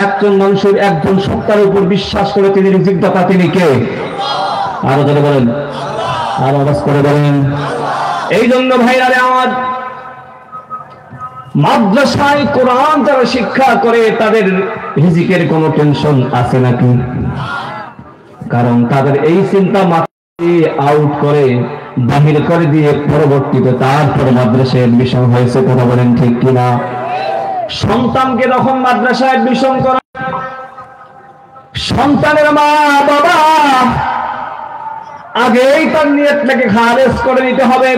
একজন মানুষের একজন সত্তার উপর বিশ্বাস করে তিনি রিজিক দাতা, তিনি কে? আরো জোরে বলেন, আরো আওয়াজ করে বলেন। এই জন্য ভাইরা আমার, মাদ্রাসায় কোরআন যারা শিক্ষা করে তাদের রিজিকের কোনো টেনশন আছে নাকি? কারণ তাদের এই চিন্তা মাথায় আউট করে বাহির করে দিয়ে পরবর্তীতে তারপরে মাদ্রাসায় এডমিশন হয়েছে। কথা বলেন ঠিক কিনা? সন্তানকে যখন মাদ্রাসায় এডমিশন করা, সন্তানের মা বাবা আগেই তার নিয়তটাকে খারেজ করে নিতে হবে।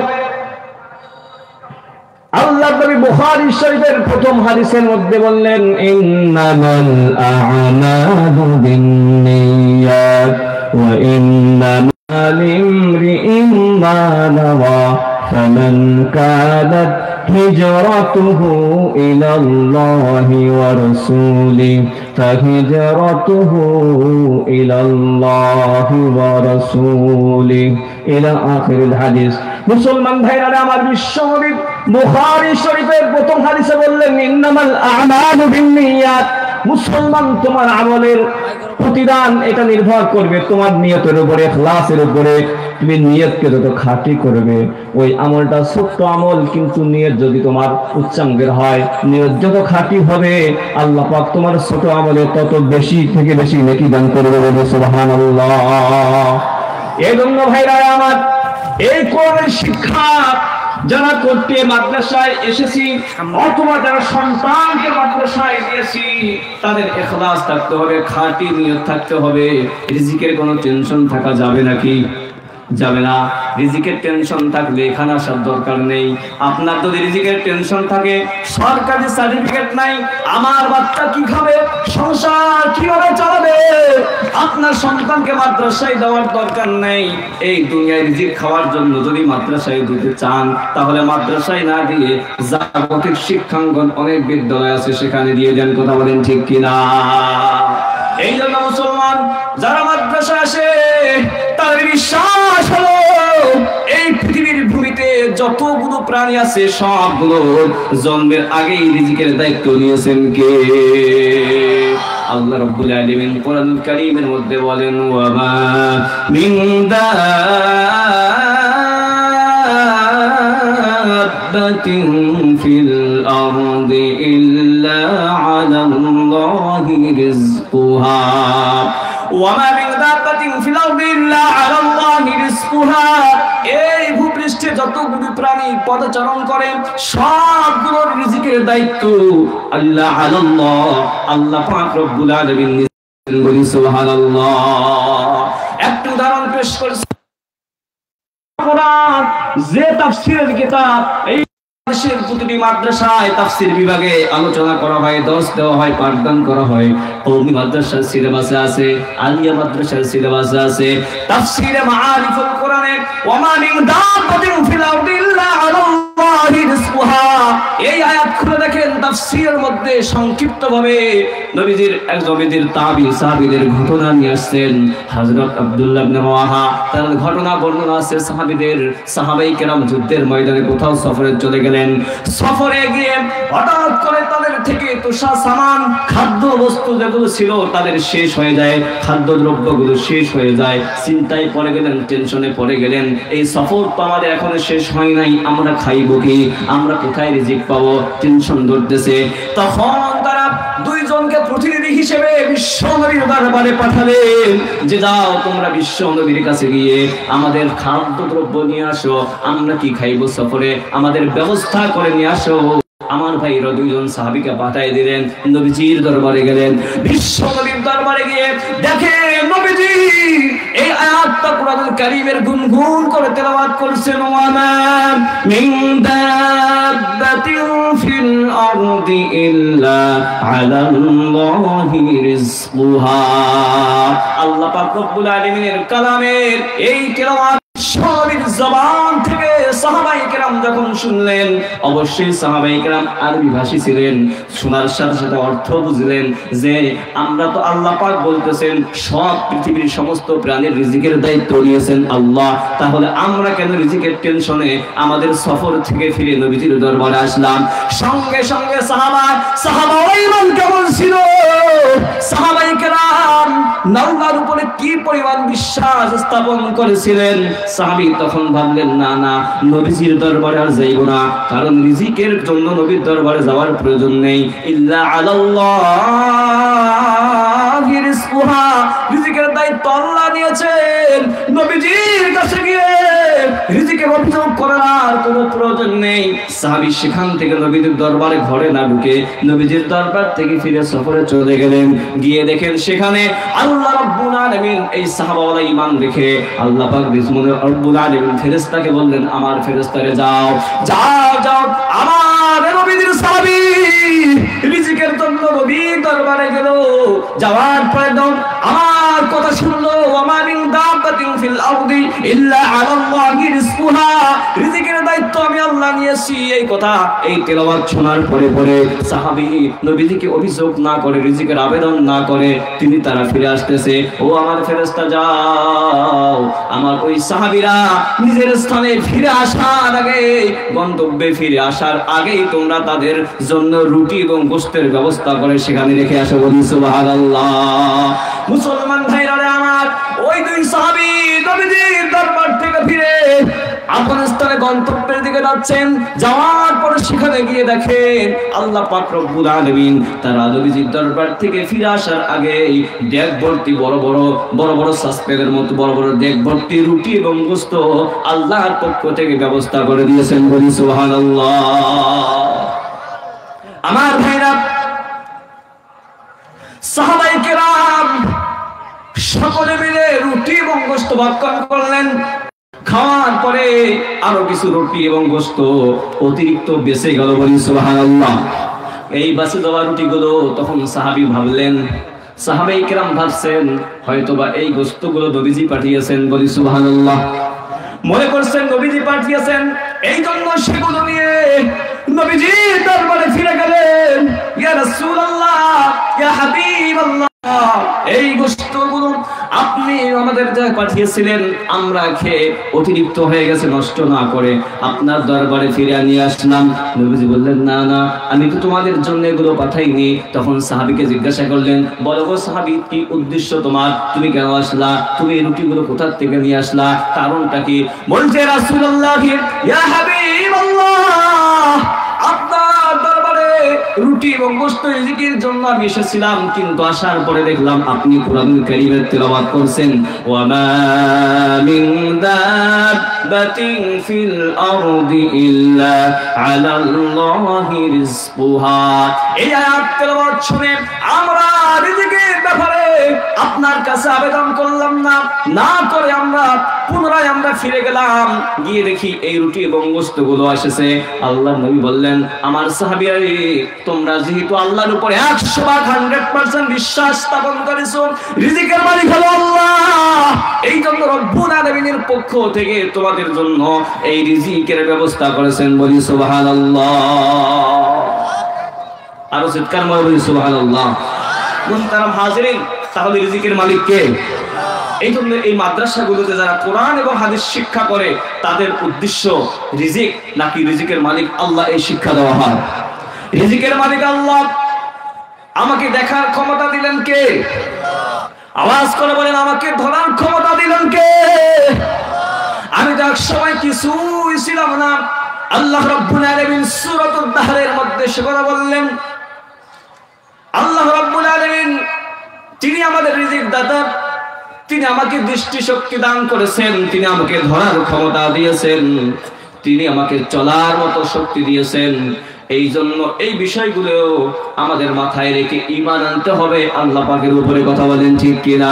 আল্লাহ নবী বুখারী শরীফের প্রথম হাদিসের মধ্যে বললেন, ইন্নামাল আ'মালু বিন্নিয়াত ওয়া ইন্নামা লিমরিইন মা নাওয়া ফামান কানাত হিজরাতুহু ইলাল্লাহি ওয়া রাসূলিহি ফাহিজরাতুহু ইলাল্লাহি ওয়া রাসূলিহি ইলা আখিরিল হাদিস। মুসলমান ভাইরা আমার, বিশ্বনবী বুখারী শরীফের প্রথম হাদিসে বললেন, ইন্নামাল আ'মালু বিন্নিয়াত। মুসলমান, তোমার আমলের প্রতিদান এটা নির্ভর করবে তোমার নিয়তের উপরে, ইখলাসের উপরে। তুমি নিয়তকে যত খাঁটি করবে, ওই আমলটা ছোট্ট আমল, কিন্তু নিয়ত যদি তোমার উচ্চাঙ্গের হয়, নিয়ত যত খাঁটি হবে, আল্লাহ পাক তোমার ছোট আমলে তত বেশি থেকে বেশি নেকি দান করবে। সুবহানাল্লাহ। এই জন্য ভাইরা আমার, এই কোরআনের শিক্ষা যারা করতে মাদ্রাসায় এসেছি অথবা যারা সন্তানকে মাদ্রাসায় দিয়েছি, তাদের ইখলাস থাকতে হবে, খাঁটি নিয়ত থাকতে হবে। রিজিকের কোনো টেনশন থাকা যাবে নাকি? যাবে না। রিজিকের টেনশন থাকলে এখানে আসার দরকার নেই। আপনার যদি রিজিকের টেনশন থাকে, সরকারি সার্টিফিকেট নাই, আমার বাচ্চা কি খাবে, সংসার কিভাবে চালাবে, আপনার সন্তানকে মাদ্রাসায় দেওয়ার দরকার নেই। এই দুনিয়ায় রিজিক খাওয়ার জন্য যদি মাদ্রাসায় দিতে চান, তাহলে মাদ্রাসায় না দিয়ে জাগতিক শিক্ষাঙ্গন অনেক বিদ্যালয় আছে, সেখানে দিয়ে দেন। কথা বলেন ঠিক কিনা? এই জন্য মুসলমান যারা মাদ্রাসায় আসে, তাদের বিশ্বাস হলো এই পৃথিবীর ভূমিতে যতগুলো প্রাণী আছে সবগুলো জন্মের আগেই রিজিকের দায়িত্ব নিয়েছেন কে? আল্লাহ রাব্বুল আলামিন কোরআনুল কারীমের মধ্যে বলেন, ওয়া মা মিন দাব্বাতিন ফিল আরদি ইল্লা আলাল্লাহি রিজকুহা ওয়া মা মিন দাব্বাতিন ফিল আরদি ইল্লা আলাল্লাহি রিজকুহা। এই ভূপৃষ্ঠে যতগুলো প্রাণী পদচারণ করে সবগুলোর রিজিকের দায়িত্ব আল্লাহ আলাল্লাহ, আল্লাহ পাক রব্বুল আলামিন। সুবহানাল্লাহ। একটু উদাহরণ পেশ করছি, কোরআন যে তাফসীরের কিতাব, এই দেশের প্রতিটি মাদ্রাসায় তাফসীর বিভাগে আলোচনা করা হয়, দর্স দেওয়া হয়, পাঠদান করা হয়। কওমি মাদ্রাসার সিলেবাসে আছে, আলিয়া মাদ্রাসার সিলেবাসে আছে তাফসীরে মাআরিফুল কোরআনে ওয়া মা মিন দাব্বাতিন ফিল আরদি ইল্লা আলাল্লাহি রিজকুহা। এই আয়াত খুলে দেখেন, তাফসীরের মধ্যে সংক্ষিপ্তভাবে নবীজির তাবি সাহাবীদের ঘটনা নিয়ে আসছেন। হযরত আব্দুল্লাহ ইবনে রাওয়াহা, তার ঘটনা বর্ণনা আছে সাহাবীদের। সাহাবায়ে কেরাম যুদ্ধের ময়দানে কোথাও সফরে চলে গেলেন। সফরে গিয়ে হঠাৎ করে তাদের থেকে তোষা সামান, খাদ্য বস্তু যেগুলো ছিল তাদের শেষ হয়ে যায়, খাদ্য দ্রব্যগুলো শেষ হয়ে যায়। চিন্তায় পড়ে গেলেন, টেনশনে পড়ে গেলেন, এই সফর তো আমাদের এখনো শেষ হয় নাই, আমরা খাইবো কি, আমরা কোথায় রিজিক পাবো, টেনশন ধরতেছে। তখন তারা দুইজনকে প্রতিনিধি হিসেবে বিশ্ব নবীর দরবারে পাঠালেন যে যাও তোমরা বিশ্ব নবীর কাছে গিয়ে আমাদের খাদ্য দ্রব্য নিয়ে আসো, আমরা কি খাইবো সফরে, আমাদের ব্যবস্থা করে নিয়ে আসো। আমার ভাইরা দুইজন সাহাবীকে পাঠিয়ে দিলেন, নবীজির দরবারে গেলেন। বিশ্ব নবীর দরবারে গিয়ে দেখে নবীজি এই আয়াতটা কোরআনুল কারীমের গুনগুন করে তেলাওয়াত করছেন, ওয়া মা মিন দাব্বাতিন ফিল আরদি ইল্লা আলাল্লাহি রিজকুহা। আল্লাহ পাক রব্বুল আলামিনের কালামের এই তেলাওয়াত নবীর জবান থেকে সাহাবায়ে কেরাম যখন শুনলেন, অবশ্যই সাহাবায়ে কেরাম আরবি ভাষী ছিলেন, শোনার সাথে সাথে অর্থ বুঝলেন যে আমরা তো আল্লাহ পাক বলতেছেন সব পৃথিবীর সমস্ত প্রাণীর রিজিকের দায়িত্ব নিয়েছেন আল্লাহ, তাহলে আমরা কেন রিজিকের টেনশনে আমাদের সফর থেকে ফিরে নবীজির দরবারে আসলাম। সঙ্গে সঙ্গে সাহাবা ইমান কেমন ছিল কি পরিমাণ বিশ্বাস স্থাপন করেছিলেন। সাহাবী তখন ভাবলেন না না, নবীজির দরবারে আর যাইব না, কারণ রিজিকের জন্য নবীর দরবারে যাওয়ার প্রয়োজন নেই। ইল্লা আলাল্লাহি রিজকুহা, রিজিকের দায়িত্ব আল্লাহ নিয়েছেন। নবীজির কাছে গিয়ে রিজিকের অভিযোগ করার কোনো প্রয়োজন নেই। সাহাবী সেখান থেকে নবীজির দরবারে ঘরে না ঢুকে নবীজির দরবার থেকে ফিরে সফরে চলে গেলেন। গিয়ে দেখেন সেখানে আল্লাহ রাব্বুল আলামিন, এই সাহাবাওয়ালা ঈমান রেখে আল্লাহ পাক রব্বুল আলামিন ফেরেশতাকে বললেন, আমার ফেরেশতারে যাও যাও যাও, আমার নবীজির সাহাবী রিজিকের জন্য নবীর দরবারে গেল, যাওয়ার পরে দাও আমার কথা শুনলো, ওয়া মিন দাব্বাতিন ফিল আরদি ইল্লা আলাল্লাহি রিজকুহা, রিজিকের দায়িত্ব আমি আল্লাহ নিয়েছি। এই কথা এই তেলাওয়াত শোনার পরে পরে সাহাবী নবীজিকে অভিযোগ না করে, রিজিকের আবেদন না করে তিনি তারা ফিরে আসতেছে। ও আমার ফেরেশতা যাও, আমার ওই সাহাবীরা নিজের স্থানে ফিরে আসার আগে, গন্তব্যে ফিরে আসার আগেই তোমরা তাদের জন্য রুটি এবং গোশতের ব্যবস্থা করে সেখানে রেখে আসো। বলি সুবহানাল্লাহ। মুসলমান ভাইরা আমার, ওই দুই সাহাবী নবীজির দরবার থেকে ফিরে আফগানিস্তানে গন্তব্যের দিকে যাচ্ছেন। যাওয়ার পরে সেখানে গিয়ে দেখেন আল্লাহ পাক রব্বুল আলামিন তারা নবীজির দরবার থেকে ফিরে আসার আগে ডেক ভর্তি বড় বড় সাসপেনের মতো বড় বড় ডেক ভর্তি রুটি এবং গোশত আল্লাহর পক্ষ থেকে ব্যবস্থা করে দিয়েছেন। বলি সুবহানাল্লাহ। আমার ভাইরা, সাহাবায়ে কেরাম সকলে মিলে রুটি এবং গোশত ভক্ষণ করলেন। খাওয়ার পরে আরো কিছু রুটি এবং গোশত অতিরিক্ত বেঁচে গেল। বলি সুবহানাল্লাহ। এই বাঁচে যাওয়া রুটিগুলো তখন সাহাবী ভাবলেন, সাহাবায়ে কেরাম ভাবছেন হয়তোবা এই গোশতগুলো নবীজি পাঠিয়েছেন। বলি সুবহানাল্লাহ। মনে করছেন নবীজি পাঠিয়েছেন, এই জন্য সেগুলো নিয়ে নবীজির দরবারে ফিরে গেলেন। ইয়া রাসূলুল্লাহ, ইয়া হাবিবাল্লাহ, এই গোশতগুলো আপনি আমাদের যা পাঠিয়েছিলেন আমরা খেয়ে অতিরিক্ত হয়ে গেছে, নষ্ট না করে আপনার দরবারে ফিরে নিয়ে আসলাম। নবীজি বললেন, না না, আমি তো তোমাদের জন্য এগুলো পাঠাইনি। তখন সাহাবীকে জিজ্ঞাসা করলেন, বলো গো সাহাবী, কি উদ্দেশ্য তোমার? তুমি কেন আসলা? তুমি এই রুটিগুলো কোথা থেকে নিয়ে আসলা? কারণটা কি? বলছে, রাসূলুল্লাহ, ইয়া হাবিবাল্লাহ, আপনার দরবারে রুটি এবং গোশত রিজিকের জন্য আমি এসেছিলাম, কিন্তু আসার পরে দেখলাম আপনি কোরআন কারীমের তেলাওয়াত করছেন, ওয়া মা মিন দাব্বাতিন ফিল আরদি ইল্লা আলাল্লাহি রিজকুহা। এই আয়াত তেলাওয়াত শুনে আমরা রিজিকের ব্যাপারে আপনার কাছে আবেদন করলাম না, না করে আমরা পুনরায় ফিরে গেলাম। গিয়ে দেখি এই রুটি এবং গোশতগুলো এসেছে। আল্লাহর নবী বললেন, আমার সাহাবীরা, তোমরা যেহেতু আল্লাহর উপরে 100% বিশ্বাস স্থাপন করেছো, রিজিকের মালিক হলো আল্লাহ, এই জন্য রব্বুল আলামিনের পক্ষ থেকে তোমাদের জন্য এই রিজিকের ব্যবস্থা করেছেন। বলি সুবহানাল্লাহ। আরো চিৎকার করে বলি সুবহানাল্লাহ। মুহতারাম হাজিরিন, তাহলে রিজিকের মালিক কে? এই জন্য এই মাদ্রাসাগুলোতে যারা কোরআন এবং হাদিস শিক্ষা করে তাদের উদ্দেশ্য রিজিক নাকি রিজিকের মালিক আল্লাহ, এই শিক্ষা দেওয়া হয়। রিজিকের মালিক আল্লাহ। আমাকে দেখার ক্ষমতা দিলেন কে? আওয়াজ করে বলেন, আমাকে ধরার ক্ষমতা দিলেন কে? আমি তো এক সময় কিছুই ছিলাম না। আল্লাহ রাব্বুল আলামিন সূরাতুল দাহরের মধ্যে সে কথা বললেন, আল্লাহ রাব্বুল আলামিন তিনি আমাদের রিজিক দাতা, তিনি আমাকে দৃষ্টি শক্তি দান করেছেন, তিনি আমাকে ধরার ক্ষমতা দিয়েছেন, তিনি আমাকে চলার মতো শক্তি দিয়েছেন। এই জন্য এই বিষয়গুলো আমাদের মাথায় রেখে ঈমান আনতে হবে আল্লাহ পাকের উপরে। কথা বলেন ঠিক কিনা?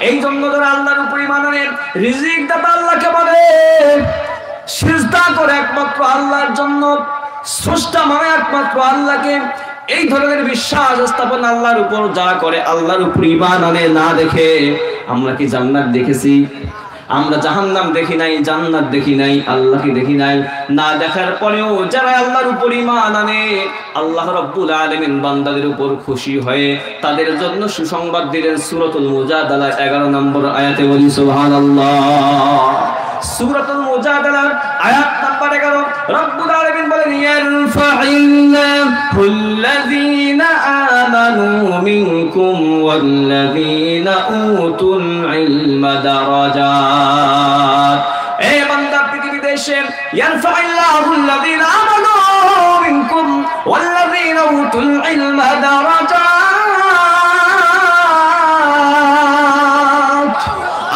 এই জন্য যারা আল্লাহর উপরে ঈমান আনে, রিজিক দাতা আল্লাহকে বলে, সিজদা করে একমাত্র আল্লাহর জন্য, স্রষ্টা মানে একমাত্র আল্লাহকে। এই ধরনের বিশ্বাস স্থাপন আল্লাহর উপর যারা করে, আল্লাহর উপর ঈমান আনে, না দেখে আমরা কি জান্নাত দেখেছি? আমরা জাহান্নাম দেখি নাই, জান্নাত দেখি নাই, আল্লাহকে দেখি নাই। না দেখার পরেও যারা আল্লাহর উপর ঈমান আনে, আল্লাহ রাব্বুল আলামিন বান্দাদের উপর খুশি হয়ে তাদের জন্য সুসংবাদ দিলেন। সূরাতুল মুজাদালা 11 নম্বর আয়াতে। বলি সুবহানাল্লাহ। সূরাতুল মুজাদালা আয়াত নাম্বার 11 রব্বুল আলামিন বলেন, ইয়ারফা'িল্লাহুল্লাযীনা আমানু মিনকুম منكم والذين أوتوا العلم درجات اے بندہ پرتھوی এসে ইয়ারফাইল্লাহু আল্লাযীনা আমানু মিনকুম ওয়াল্লাযীনা উতুল ইলমা দারাজাত।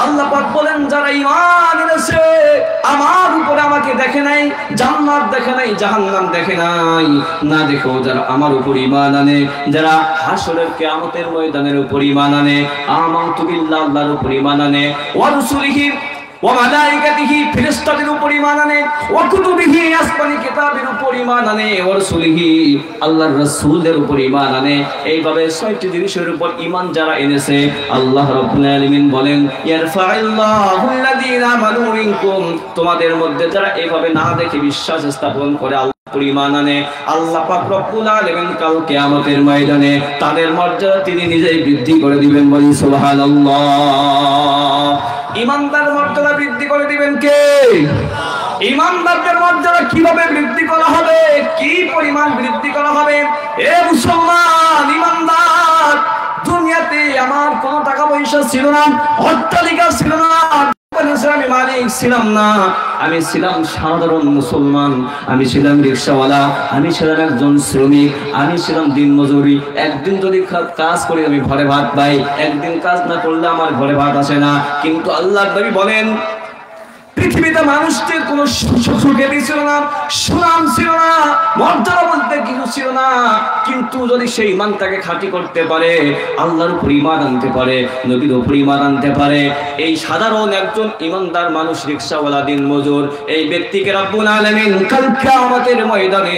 আল্লাহ পাক বলেন যারা ঈমান এনেছে আমার উপরে আমাকে দেখে নাই, জান্নাত দেখে নাই, জাহান্নাম দেখে নাই, না দেখো যারা আমার উপর ঈমান আনে, যারা হাসরের কিয়ামতের ময়দানের উপর ঈমান আনে, আমানতু বিল্লাহি আল্লাহর উপর ঈমান আনে, ওয়া রাসূলিহি ওয়া মালাইকাতিহি ফেরেশতাদের উপর ঈমান আনে, ওয়া কুতুবিহি আসমানি কিতাবের উপর ঈমান আনে, ওয়া রাসূলিহি আল্লাহর রাসূলের উপর ঈমান আনে। এইভাবে ৬টি জিনিসের উপর ঈমান যারা এনেছে আল্লাহ রাব্বুল আলামিন বলেন ইয়ারফাইল্লাহু আল্লাযীনা আমানু মিনকুম, তোমাদের মধ্যে যারা এইভাবে না দেখে বিশ্বাস স্থাপন করে আল্লাহর ঈমান আনে, আল্লাহ পাক রব্বুল আলামিন কাল কিয়ামতের ময়দানে তাদের মর্যাদা তিনি নিজেই বৃদ্ধি করে দিবেন। বলি সুবহানাল্লাহ। ঈমানদার মর্যাদা বৃদ্ধি করে দিবেন কে? ঈমানদারদের মর্যাদা কিভাবে বৃদ্ধি করা হবে, কি পরিমাণ বৃদ্ধি করা হবে? এ মুসলমান ঈমানদার, দুনিয়াতে আমার কোনো টাকা পয়সা ছিল না, অট্টালিকা ছিল না, আমি মালিক ছিলাম না, আমি ছিলাম সাধারণ মুসলমান, আমি ছিলাম রিকশাওয়ালা, আমি ছিলাম একজন শ্রমিক, আমি ছিলাম দিনমজুরি। একদিন যদি কাজ করি আমি ঘরে ভাত পাই, একদিন কাজ না করলে আমার ঘরে ভাত আসে না। কিন্তু আল্লাহর নবী বলেন পৃথিবীতে মানুষটির কোনো সুখেরই ছিল না, সুনাম ছিল না, মর্যাদা বলতে কিছু ছিল না, কিন্তু যদি সেই ঈমানটাকে খাঁটি করতে পারে, আল্লাহর উপর ঈমান আনতে পারে, নবীর উপর ঈমান আনতে পারে, এই সাধারণ একজন ঈমানদার মানুষ রিকশাওয়ালা দিনমজুর, এই ব্যক্তিকে রব্বুল আলামিন কাল কিয়ামতের ময়দানে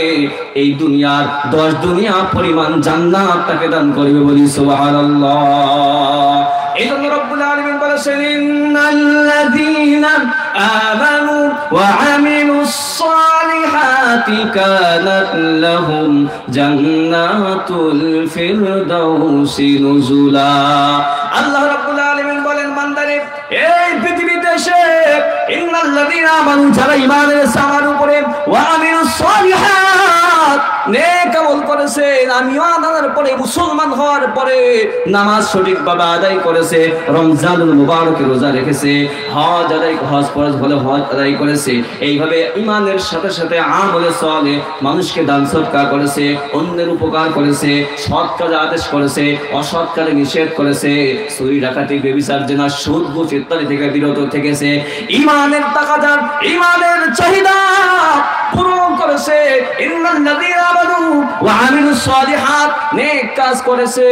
এই দুনিয়ার 10 দুনিয়া পরিমাণ জান্নাত তাকে দান করবে। বলি সুবহানাল্লাহ। এই জন্য রব্বুল আলামিন বলেছেন ইন্নাল্লাযীনা আমানু ওয়া আমিলুস সালিহাতি কানাত লাহুম জান্নাতুল ফিরদাউসি নুজুলা। আল্লাহ রাব্বুল আলামিন বলেন বান্দারে এই পৃথিবীতে এসে ইন্নাল্লাযীনা আমানু যারা ঈমান এনেছে আমার উপরে, ওয়া আমিলুস সালিহাত নেক আমল করেছে, ঈমান আনার পরে মুসলমান হওয়ার পরে নামাজ সঠিকভাবে আদায় করেছে, রমজানুল মুবারকে রোজা রেখেছে, হজ ফরজ হলে হজ আদায় করেছে, এইভাবে ঈমানের সাথে সাথে আমলে সালেহ মানুষকে দান সদকা করেছে, অন্যের উপকার করেছে, সৎ কাজে আদেশ করেছে, অসৎ কাজে নিষেধ করেছে, চুরি ডাকাতি ব্যভিচার জেনা সুদ ঘুষ ইত্যাদি থেকে বিরত থেকেছে, ঈমানের তাকাদার ঈমানের চাহিদা পূরণ করেছে, ইন্নাল্লাযীনা আমানু ওয়া আমিলুস সালিহাত নেক কাজ করেছে,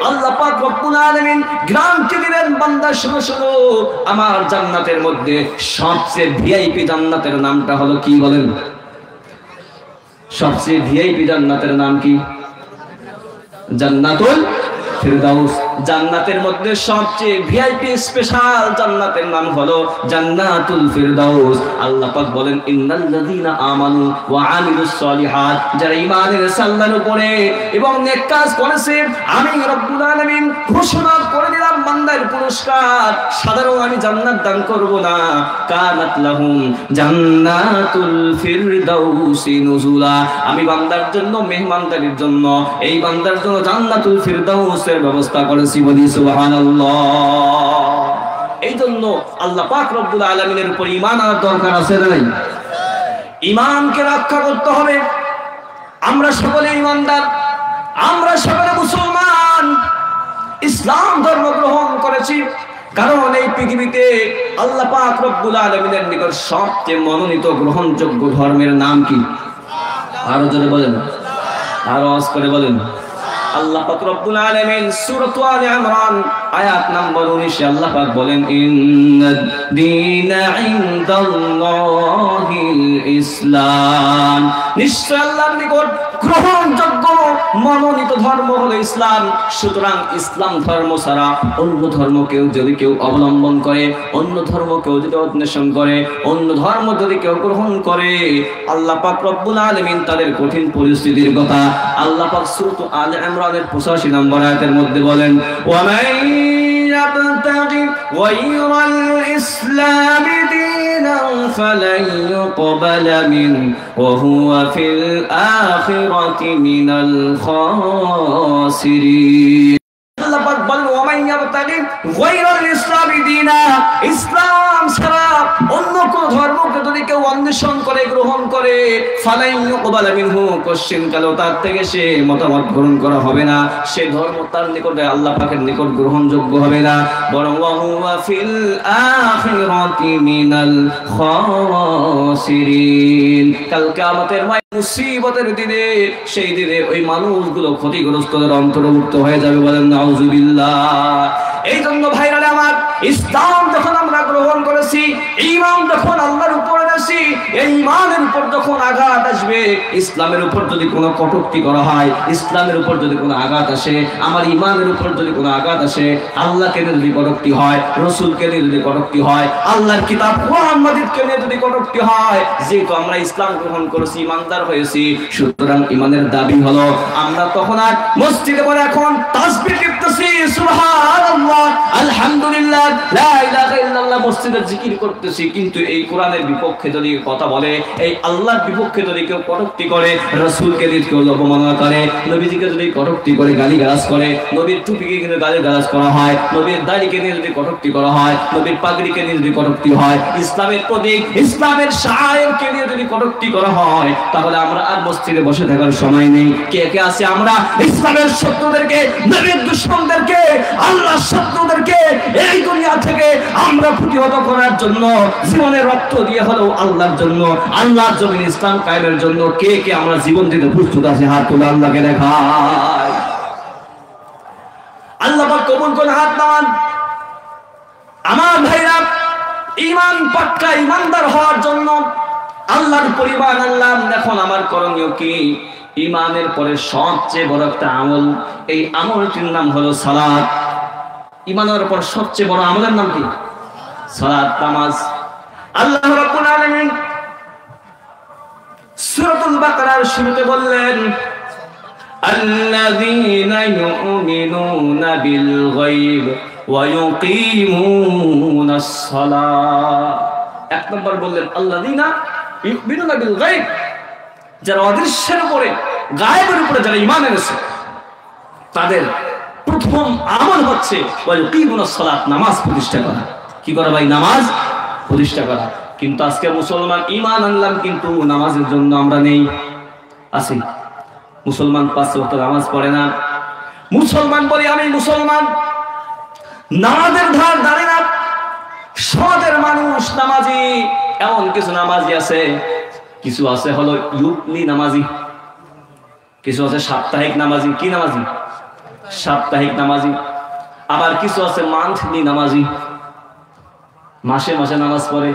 আল্লাহ পাক রব্বুল আলামিন গ্যারান্টি দিবেন বান্দা শুনো শুনো আমার জান্নাতের মধ্যে সবচেয়ে ভিআইপি জান্নাতের নামটা হলো কি বলেন? সবচেয়ে ভিআইপি জান্নাতের নাম কি? জান্নাতুল ফিরদাউস। জান্নাতের মধ্যে সবচেয়ে ভিআইপি স্পেশাল জান্নাতের নাম হলো জান্নাতুল ফিরদাউস। আল্লাহ পাক বলেন ইন্নাল্লাযীনা আমানু ওয়া আমিলুস সালিহাত, যারা ঈমান এনেছে আল্লাহর উপরে এবং নেক কাজ করেছে, আমি রব্বুল আলামিন ঘোষণা করে দিলাম বান্দার পুরস্কার সাধারণ আমি জান্নাত দান করব না, কানাত লাহুম জান্নাতুল ফিরদাউসি নুজুলা, আমি বান্দার জন্য মেহমানদারির জন্য এই বান্দার জন্য জান্নাতুল ফিরদাউসের ব্যবস্থা করেছি। বলি সুবহানাল্লাহ। এই জন্য আল্লাহ পাক রব্বুল আলামিনের উপর ঈমান আনার দরকার আছে না নাই? ঈমানকে রক্ষা করতে হবে। আমরা সকলে ঈমানদার, আমরা সকলে মুসলমান, ইসলাম ধর্ম গ্রহণ করেছি, কারণ এই পৃথিবীতে আল্লাহ পাক রব্বুল আলামিনের নিকট সবচেয়ে মনোনীত গ্রহণযোগ্য ধর্মের নাম কি? আরো জোরে বলেন, আরো আওয়াজ করে বলেন। আল্লাহ পাক রব্বুল আলামিন সূরা আলে ইমরান আয়াত নাম্বার 19 আল্লাহ পাক বলেন ইন্নাদ দীনা ইনদাল্লাহিল ইসলাম, নিশ্চয় আল্লাহর নিকট গ্রহণযোগ্য মনোনীত ধর্ম হলো ইসলাম। সুতরাং ইসলাম ধর্ম ছাড়া অন্য ধর্ম যদি কেউ অবলম্বন করে, অন্য ধর্ম কেউ যদি অন্বেষণ করে, অন্য ধর্ম যদি কেউ গ্রহণ করে, আল্লাহ পাক রব্বুল আলামিন তাদের কঠিন পরিস্থিতির কথা আল্লাহ পাক সূরা আলে ইমরানের 85 নম্বর আয়াতের মধ্যে বলেন ওয়া মান ইয়াবতাগি গায়রাল ইসলামি দীনান ফালান ইউকবালা মিন ওয়া হুয়া ফিল আখিরাতি মিনাল খাসিরিন। আল্লাহ ইয়াবতাগি গায়রাল ইসলামি দীনা, ইসলাম ছাড়া অন্য কোন ধর্মকে যদি কেউ অন্বেষণ করে গ্রহণ করে ফালাই ইউকবাল মিনহু, কোশ্চেন কালো তার থেকে সে মতামত গ্রহণ করা হবে না, সে ধর্ম তার নিকটে আল্লাহ পাকের নিকট গ্রহণযোগ্য হবে না, বরং ওয়া হুয়া ফিল আখিরাতি মিনাল খাসিরিন। কাল কিয়ামতের মুসিবতের দিনে, সেই দিনে ওই মানুষগুলো ক্ষতিগ্রস্তদের অন্তর্ভুক্ত হয়ে যাবে, বলেন নাউজুবিল্লাহ। এই জন্য ভাইরা আমার, ইসলাম যখন আমরা গ্রহণ করেছি, ঈমান যখন আল্লাহর উপর এনেছি, এই ঈমানের উপর যখন আঘাত আসবে, ইসলামের উপর যদি কোনো কটূক্তি করা হয়, ইসলামের উপর যদি কোনো আঘাত আসে, আমার ঈমানের উপর যদি কোনো আঘাত আসে, আল্লাহকে নিয়ে যদি কটূক্তি হয়, রাসূলকে নিয়ে যদি কটূক্তি হয়, আল্লাহর কিতাব কোরআন মাজিদকে নিয়ে যদি কটূক্তি হয়, যেহেতু আমরা ইসলাম গ্রহণ করেছি, ঈমানদার হয়েছি, সুতরাং ঈমানের দাবি হলো আমরা তখন আর মসজিদে বলে এখন তাসবিহ করতেছি, সুবহানাল্লাহ, আলহামদুলিল্লাহ, লা ইলাহা ইল্লাল্লাহ, মসজিদে জিকির করতেছি, কিন্তু এই কোরআনের বিপক্ষে যদি কথা বলে, এই আল্লাহর বিপক্ষে যদি কেউ কটূক্তি করে, রাসূলকে যদি কেউ অবমাননা করে, নবীজিকে যদি কটূক্তি করে, গালিগালাজ করে, নবীর টুপিকে নিয়ে গালিগালাজ করা হয়, নবীর দাড়িকে নিয়ে যদি কটূক্তি করা হয়, নবীর পাগড়িকে নিয়ে যদি কটূক্তি হয়, ইসলামের প্রতীক, ইসলামের শায়েরকে নিয়ে যদি কটূক্তি করা হয়, তাহলে আমরা আর মসজিদে বসে থাকার সময় নেই। কে কে আছে আমরা ইসলামের শত্রুদেরকে, নবীর দুশমনদেরকে, আল্লাহর শত্রুদেরকে এই দুনিয়া থেকে আমরা প্রতিহত করার জন্য জীবনের রক্ত দিয়ে হলেও আল্লাহর জন্য, আল্লাহর জমিন ইসলাম কায়েমের জন্য কে কে আমরা জীবন দিতে প্রস্তুত আছি? হাত তুলে আল্লাহকে দেখাই। আল্লাহ পাক কবুল করে, হাত নামান। আমার ভাইরা, ঈমান পাক্কা ঈমানদার হওয়ার জন্য আল্লাহর পরিবার আল্লাহ, এখন আমার করণীয় কি? ঈমানের পরে সবচেয়ে বড় একটা আমল, এই আমলটির নাম হলো সালাত। ঈমানের পর সবচেয়ে বড় আমলের নাম কি? সালাত, নামাজ। আল্লাহ রাব্বুল আলামিন সূরাতুল বাকারার শুরুতে বললেন, আল্লাযীনা ইউমিনুনা বিল গায়ব ওয়া ইউকিমুনাস সালাত। এক নম্বর বললেন আল্লাযীনা ইউমিনুনা বিল গায়ব, যারা অদৃশ্যের উপরে, গায়েবের উপরে যারা ঈমান এনেছে, তাদের প্রথম আমল হচ্ছে ওয়া ইউকিমুনাস সালাত, নামাজ প্রতিষ্ঠা করা। কি করা ভাই? নামাজ প্রতিষ্ঠা করা। কিন্তু আজকে মুসলমান ঈমান আনলাম, কিন্তু নামাজের জন্য আমরা নেই। আছি মুসলমান 5 ওয়াক্ত নামাজ পড়ে না। মুসলমান বলি আমি মুসলমান, নামাজের ধার ধারে না। সমাজের মানুষ নামাজি, এমন কিছু নামাজি আছে, কিছু আছে হলো ইউকলি নামাজি, কিছু আছে সাপ্তাহিক নামাজি। কি নামাজি? সাপ্তাহিক নামাজি। আবার কিছু আছে মান্থলি নামাজি, মাসে মাসে নামাজ পড়ে।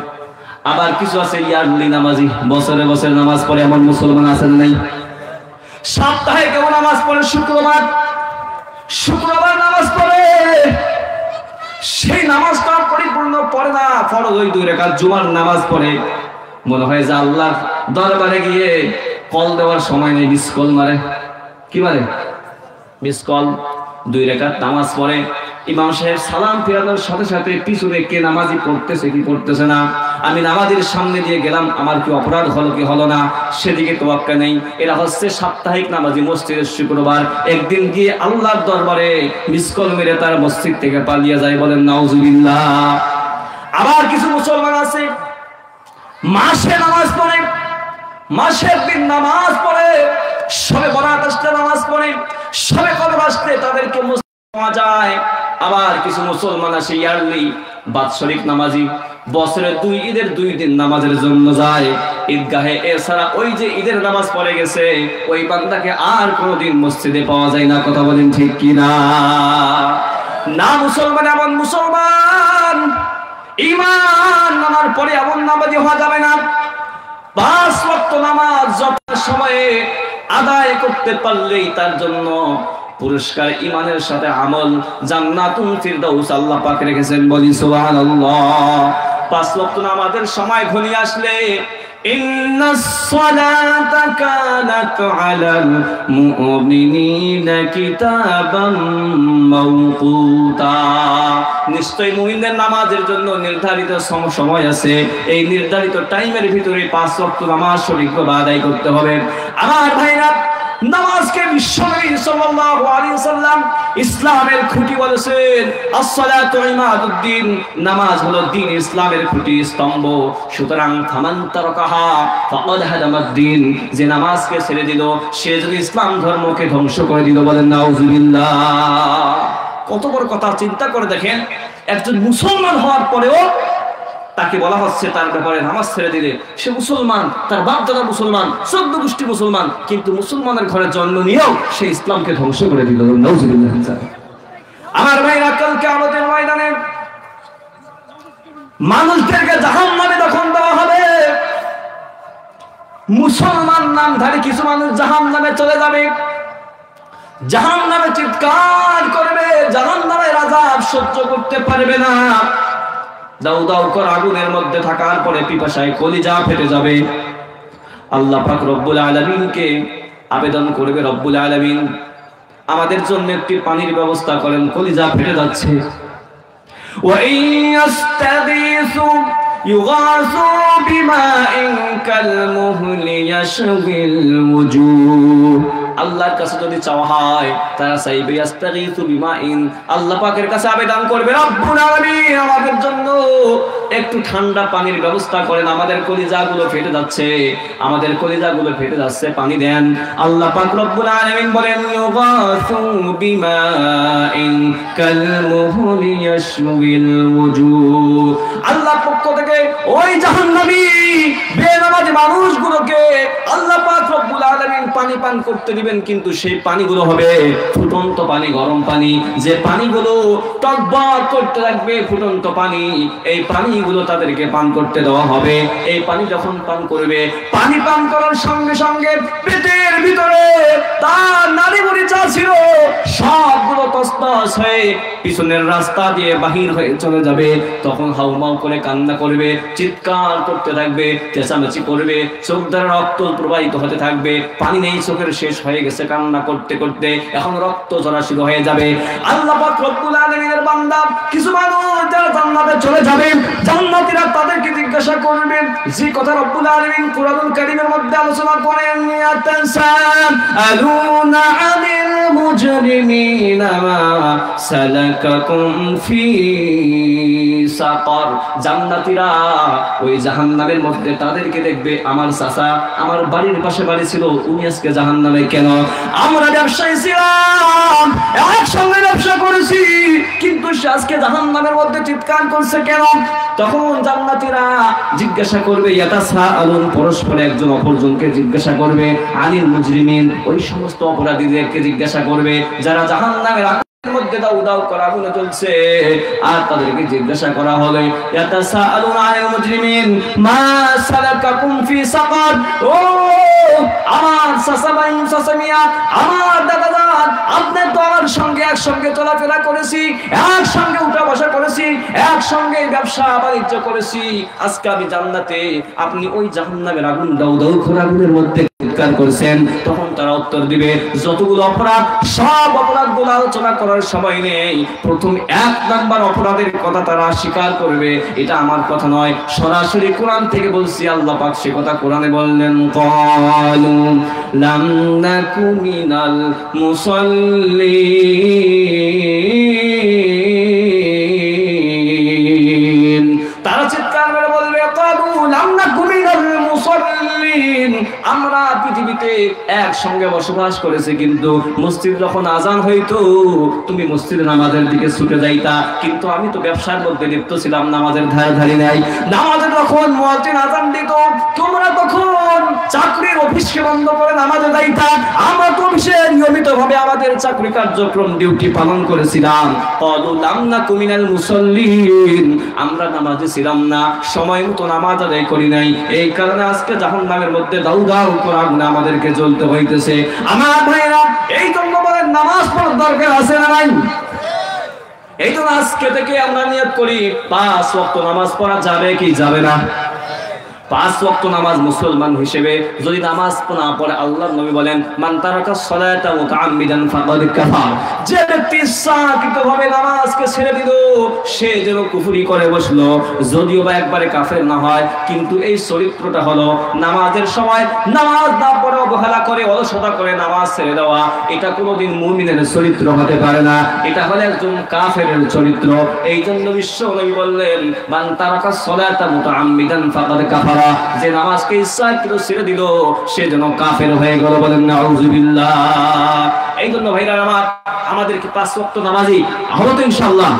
আবার কিছু আছে ইয়ারলি নামাজি, বছরে বছরে নামাজ পড়ে। এমন মুসলমান আছেন নাই? সপ্তাহে কেউ নামাজ পড়ে শুক্রবার, শুক্রবার নামাজ পড়ে, সেই নামাজটা পরিপূর্ণ পড়ে না। ফরজ ওই 2 রাকাত জুমার নামাজ পড়ে, মনে হয় যে আল্লাহ দরবারে গিয়ে কল দেওয়ার সময় নেই, মিস কল মারে। কি মারে? Miss call. 2 রাকাত নামাজ পড়ে, ইমাম সাহেব সালাম ফিরানোর সাথে সাথে পিছনে কে নামাজি পড়তেছে কি পড়তেছে না, আমি নামাজের সামনে দিয়ে গেলাম, আমার কি অপরাধ হলো কি হলো না, সেদিকে তোয়াক্কা নেই। এরা হচ্ছে সাপ্তাহিক নামাজি, মসজিদের শুক্রবার একদিন গিয়ে আল্লাহর দরবারে মিসকল মেরে তার মসজিদ থেকে পালিয়ে যায়। বলেন নাউজুবিল্লাহ। আবার কিছু মুসলমান আছে মাসে নামাজ পড়ে, মাসের দিন নামাজ পড়ে, সবে বরাত আসলে নামাজ পড়ে, সবে কদর আসলে তাদেরকে পাওয়া যায়। আবার কিছু মুসলমান আছে ইয়ারলি বাৎসরিক নামাজি, বছরে 2 ঈদের 2 দিন নামাজের জন্য যায় ঈদগাহে। এছাড়া ওই যে ঈদের নামাজ পড়ে গেছে, ওই বান্দাকে আর কোনোদিন মসজিদে পাওয়া যায় না। কথা বলেন ঠিক কিনা? না, মুসলমান এমন মুসলমান, ঈমান আনার পরে এমন নামাজি হওয়া যাবে না। 5 ওয়াক্ত নামাজ যত সময়ে আদায় করতে পারলেই তার জন্য পুরস্কার, ঈমানের সাথে আমল, জান্নাতুল ফিরদাউস আল্লাহ পাক রেখেছেন। বলি সুবহানাল্লাহ। 5 ওয়াক্ত নামাজের সময় ঘনিয়ে আসলে, ইন্নাস সালাতা কানাত আলাল মুমিনিনা কিতাবাম মাওকুতা, নিশ্চয়ই মুমিনদের নামাজের জন্য নির্ধারিত সময় আছে। এই নির্ধারিত টাইমের ভিতরে 5 ওয়াক্ত নামাজ সঠিকভাবে আদায় করতে হবে। আমার ভাইরা, নামাজকে বিশ্বনবী সাল্লাল্লাহু আলাইহি ওয়াসাল্লাম ইসলামের খুঁটি বলেছেন। as-salatu ইমাদুদ্দিন, নামাজ হলো দ্বীন ইসলামের খুঁটি স্তম্ভ। সুতরাং ফামান তারাকাহা ফাকাদ হাদামাদ-দ্বীন, যে নামাজকে ছেড়ে দিল সে যদি ইসলাম ধর্মকে ধ্বংস করে দিল। বলেন নাউজুবিল্লাহ। কত বড় কথা, চিন্তা করে দেখেন, একজন মুসলমান হওয়ার পরেও তাকে বলা হচ্ছে তার ব্যাপারে নামাজ ছেড়ে দিলে সে মুসলমান, তার বাপ দাদা মুসলমান, 14 গোষ্ঠী মুসলমান, কিন্তু মুসলমানের ঘরে জন্ম নিয়েও সে ইসলামকে ধ্বংস করে দিল। নাউজুবিল্লাহ। আমার ভাইরা, কালকে আমাদের ময়দানে মানুষদেরকে জাহান্নামে যখন দেওয়া হবে, মুসলমান নামধারী কিছু মানুষ জাহান্নামে চলে যাবে, জাহান্নামে চিৎকার করবে, জাহান্নামের আযাব সহ্য করতে পারবে না। দাউ দাউ করে আগুনের মধ্যে থাকার পরে পিপাসায় কলিজা ফেটে যাবে। আল্লাহ পাক রব্বুল আলামিনকে আবেদন করবে, রব্বুল আলামিন আমাদের জন্য একটি পানির ব্যবস্থা করেন, কলিজা ফেটে যাচ্ছে। ওয়া ইয়াস্তাগীসু ইউগাসু বিমাইন কালমুহলি ইয়াশবিল ওয়ুজুহ। আল্লাহর কাছে যদি চাওয়া হয়, তারা চাইবে ইয়াস্তাগীসু বিমাইন, আল্লাহ পাকের কাছে আবেদন করবে, রব্বুল আলামিন আমাদের জন্য একটু ঠান্ডা পানির ব্যবস্থা করেন, আমাদের কলিজাগুলো ফেটে যাচ্ছে, আমাদের কলিজাগুলো ফেটে যাচ্ছে, পানি দেন। আল্লাহ পাক রব্বুল আলামিন বলেন, ইউগাসু বিমাইন কালমুহলি ইয়াশবিল ওয়ুজুহ। আল্লাহর পক্ষ থেকে ওই জাহান্নামী বেনামাজি মানুষগুলোকে আল্লাহ পাক রব্বুল আলামিন পানি পান করতে দিবেন, কিন্তু সেই পানিগুলো হবে ফুটন্ত পানি, গরম পানি, যে পানিগুলো টকবক করতে লাগবে, ফুটন্ত পানি। এই পানিগুলো তাদেরকে পান করতে দেওয়া হবে। এই পানি যখন পান করবে, পানি পান করার সঙ্গে সঙ্গে পেটের ভিতরে তার নারী বুড়ি যা ছিল সবগুলো তছনছ হয়ে পিছনের রাস্তা দিয়ে বাহির হয়ে চলে যাবে। তখন হাউমাউ করে কান্না করবে, চিৎকার করতে থাকবে, চেঁচামেচি করবে, চোখ দ্বারা রক্ত প্রবাহিত হতে থাকবে, পানি নেই, চোখের শেষ হয়ে গেছে, কান্না করতে করতে এখন রক্ত ঝরা শুরু হয়ে যাবে। আল্লাহ পাক রব্বুল আলামিনের বান্দা কিছু মানুষ যারা জান্নাতে চলে যাবে, জান্নাতীরা তাদেরকে জিজ্ঞাসা করবেন যে কথা রব্বুল আলামিন কুরআনুল কারীমের মধ্যে আলোচনা করেন, ইয়াতাসাআলুনা আনিল মুজরিমিনা মা সালাকাকুম ফি সাকার। জান্নাতীরা ওই জাহান্নামের মধ্যে তাদেরকে দেখবে, আমার চাচা আমার বাড়ির পাশে বাড়ি ছিল, উনি আজকে জাহান্নামে কেন? আমরা ব্যবসায়ী ছিলাম, একসঙ্গে ব্যবসা করেছি, কিন্তু সে আজকে জাহান্নামের মধ্যে চিৎকার করছে কেন? তখন জান্নাতীরা জিজ্ঞাসা করবে, ইয়াতাসাআলুন, পরস্পর একজন অপরজনকে জিজ্ঞাসা করবে, আনিল মুজরিমিন, ওই সমস্ত অপরাধীদেরকে জিজ্ঞাসা করবে যারা জাহান্নামের মধ্যে দাউ দাউ করে আগুনে জ্বলছে, আর তাদেরকে জিজ্ঞাসা করা হবে, ইয়াতাসাআলুনা আনিল মুজরিমিন মা সালাকাকুম ফি সাকার। ও আমার চাচা ভাই, চাচা মিয়া, আমার দাদা দাদ, আপনি তো আমার সঙ্গে একসঙ্গে চলাফেরা করেছি, একসঙ্গে উঠা বসা করেছি, একসঙ্গে ব্যবসা বাণিজ্য করেছি, আজকে আমি জান্নাতে, আপনি ওই জাহান্নামের আগুন দাউ দাউ করে আগুনের মধ্যে চিৎকার করছেন। তখন তারা উত্তর দিবে, যতগুলো অপরাধ, সব অপরাধগুলো আলোচনা করার সময় নেই, প্রথম 1 নাম্বার অপরাধের কথা তারা স্বীকার করবে, এটা আমার কথা নয়, সরাসরি কোরআন থেকে বলছি। আল্লাহ পাক সে কথা কোরআনে বললেন, ক্বালু লাম নাকু মিনাল মুসাল্লিন। তারা চিৎকার করে বলবে, ক্বালু লাম নাকু মিনাল মুসাল্লিন, আমরা পৃথিবীতে একসঙ্গে বসবাস করেছি, কিন্তু মসজিদ যখন আজান হইতো তুমি মসজিদে নামাজের দিকে ছুটে যাইতা, কিন্তু আমি তো ব্যবসার মধ্যে লিপ্ত ছিলাম, নামাজের ধারে নাই। নামাজে যখন মুয়াজ্জিন আজান দিত তোমরা তখন চাকরির অফিসকে বন্ধ করে নামাজে যাইতা, আমরা তো অফিসে নিয়মিতভাবে আমাদের চাকরি কার্যক্রম ডিউটি পালন করেছিলাম। ক্বালু লাম নাকু মিনাল মুসাল্লিন, আমরা নামাজে ছিলাম না, সময় মতো নামাজ আদায় করি নাই, এই কারণে আজকে জাহান্নামের মধ্যে দাউ দাউ করে আগুনে আমাদেরকে জ্বলতে হইতেছে। আমার ভাইরা, এই জন্য বলেন নামাজ পড়ার দরকার আছে না নাই? এই জন্য আজকে থেকে আমরা নিয়ত করি 5 ওয়াক্ত নামাজ পড়া যাবে কি যাবে না? পাঁচ ওয়াক্ত নামাজ মুসলমান হিসেবে যদি নামাজ না পড়ে, আল্লাহর নবী বলেন মান তারাকা সালাতা মুতাআম্মিদান ফাকাদ কাফার, যে ব্যক্তি ইচ্ছাকৃতভাবে নামাজকে ছেড়ে দিল সে যেন কুফরি করে বসলো, যদিও বা একবারে কাফের না হয়, কিন্তু এই চরিত্রটা হলো নামাজের সময় নামাজ না পড়ে অবহেলা করে, অলসতা করে নামাজ ছেড়ে দেওয়া, এটা কোনোদিন মুমিনের চরিত্র হতে পারে না, এটা হলো একজন কাফেরের চরিত্র। এই জন্য বিশ্ব নবী বললেন মান তারাকা সালাতা মুতাআম্মিদান ফাকাদ কাফারা, যে নামাজকে ইচ্ছাকৃত ছেড়ে দিল সে যেন কাফের হয়ে গেল। বলেন নাউযুবিল্লাহ। এই জন্য ভাইরা আমার, আমাদেরকে পাঁচ ওয়াক্ত নামাজি হলো তো ইনশাআল্লাহ।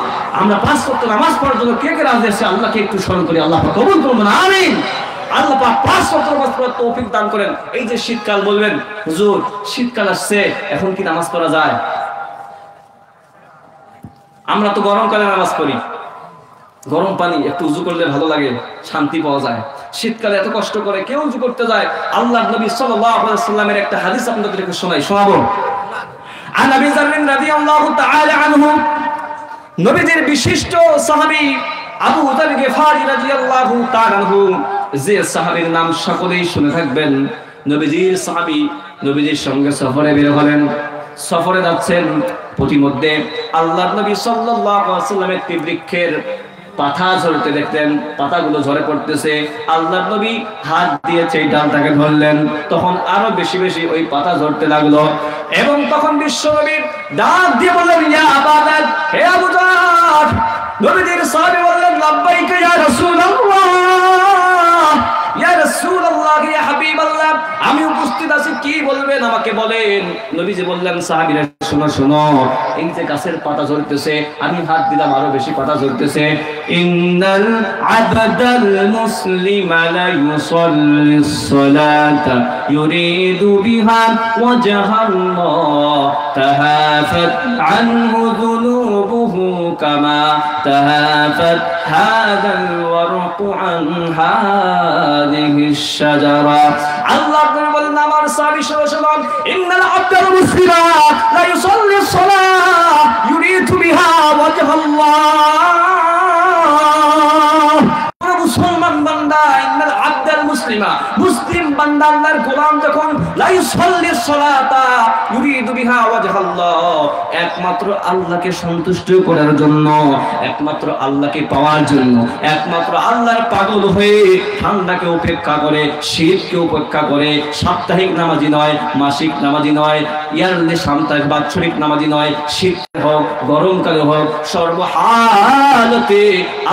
আমরা পাঁচ ওয়াক্ত নামাজ পড়ার জন্য কে কে রাজি আছে আল্লাহকে একটু স্মরণ করি, আল্লাহ পাক কবুল করুন, আমিন। আল্লাহ পাক পাঁচ ওয়াক্ত নামাজ পড়ার তৌফিক দান করেন। এই যে শীতকাল, বলবেন হুজুর শীতকাল আসছে, এখন কি নামাজ পড়া যায়? আমরা তো গরমকালে নামাজ পড়ি, গরম পানি একটু উযু করলে ভালো লাগে, শান্তি পাওয়া যায়। শীতকালে এত কষ্ট করে কেউ উযু করতে যায়? আল্লাহর নবী সাল্লাল্লাহু আলাইহি ওয়াসাল্লামের একটা হাদিস আপনাদেরকে শোনাবো। আন আবি যার রাদিয়াল্লাহু তাআলা আনহু, নবীদের বিশিষ্ট সাহাবী আবু যার গিফারি রাদিয়াল্লাহু তাআলা আনহু, যে সাহাবীর নাম সকলেই শুনে থাকবেন। নবীজির সাহাবী নবীজির সঙ্গে সফরে বের হলেন, সফরে যাচ্ছেন, প্রতিমধ্যে আল্লাহর নবী সাল্লাল্লাহু আলাইহি ওয়াসাল্লামের একটি বৃক্ষের পাতা ঝরতে দেখলেন, পাতাগুলো ঝরে পড়তেছে। আল্লাহর নবী হাত দিয়ে সেই ডালটাকে ধরলেন, তখন আরো বেশি বেশি ওই পাতা ঝরতে লাগলো। এবং তখন বিশ্বনবী ডাক দিয়ে বললেন ইয়া আবু যার, হে আবু যার। নবীজির সাহাবী বললেন লাব্বাইকা ইয়া রাসূলুল্লাহ, ইয়া রাসূলুল্লাহ, ইয়া হাবিবাল্লাহ, আমি উপস্থিত আছি, কি বলবেন আমাকে বলেন। নবীজি বললেন সাহাবীরা শোনো শোনো, এই যে গাছের পাতা ঝরতেছে, আমি হাত দিলাম আরো বেশি পাতা ঝরতেছে। ইন্নাল আবদাল মুসলিমা লা ইউসাল্লিস সালাতা ইউরিদু বিহা ওয়াজহাল্লাহ তাহাফাত আনহু যুনুবুহু কামা তাহাফাত হাদাল ওয়ারকু আন হাদিহিশ শাজারা। আল্লাহ বলেন আমার সাহাবী শোনো, ইন্নাল আবদাল মুসলিমা লা ইউসাল্লিস সালাহ ইউরিদু বিহা ওয়াজহাল্লাহ। মুসলমান বান্দা, ইন্নাল আবদাল মুসলিমা, মুসলিম বান্দা আল্লাহর গোলাম যখন লা ইউসাল্লিস সালাতা ইউরিদু বিহা ওয়াজহাল্লাহ, একমাত্র আল্লাহকে সন্তুষ্ট করার জন্য, একমাত্র আল্লাহকে পাওয়ার জন্য, একমাত্র আল্লাহর পাগল হয়ে ঠান্ডাকে উপেক্ষা করে, শীতকে উপেক্ষা করে, সাপ্তাহিক নামাজি নয়, মাসিক নামাজি নয়, ইয়ারলি সাপ্তাহিক বাৎসরিক নামাজি নয়, শীত হোক গরমকালে হোক, সর্বহালতে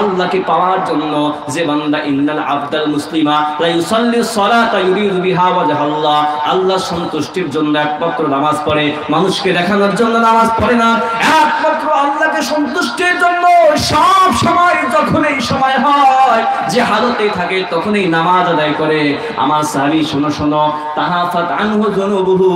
আল্লাহকে পাওয়ার জন্য যে বান্দা ইন্নাল আবদাল মুসলিমা লা ইউসাল্লিস সালাতা ইউরিদু বিহা ওয়াজহাল্লাহ, আল্লাহ সন্তুষ্টির জন্য একমাত্র নামাজ পড়ে, মানুষকে দেখানোর জন্য নামাজ পড়ে না, একমাত্র আল্লাহকে সন্তুষ্টির জন্য সব সময়, যখন এই সময় হয়, যে হালতে থাকে তখনই নামাজ আদায় করে। আমার সাহাবী শোনো শোনো, তাহাফাত আনহু যুনুবুহু,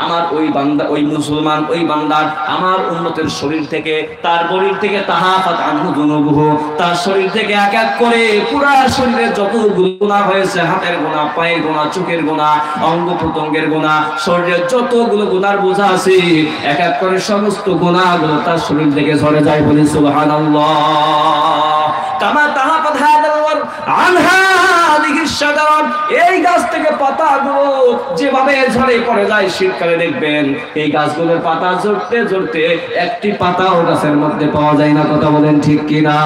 আমার ওই বান্দা, ওই মুসলমান, ওই বান্দার, আমার উম্মতের শরীর থেকে, তার শরীর থেকে তাহাফাত আনহু যুনুবুহু, তার শরীর থেকে এক এক করে পুরা শরীরে যতগুলো গুনাহ হয়েছে, হাতের গুনাহ, পায়ের গুনাহ, চোখের গুনাহ, অঙ্গ প্রত্যঙ্গের গুনাহ, শরীরের যতগুলো গুনার বোঝা আছে, এক এক করে সমস্ত গুনাহগুলো তার শরীর থেকে ঝরে যায়। বলি সুবহানাল্লাহ। কামা তাহাফাত হাদাল ওয়ার আন হাদিহিশ শাজারা, এই গাছ থেকে পাতাগুলো যেভাবে ঝরে পড়ে যায়, শীতকালে দেখবেন এই গাছগুলোর পাতা ঝরতে ঝরতে একটি পাতাও গাছের মধ্যে পাওয়া যায় না। কথা বলেন ঠিক কিনা?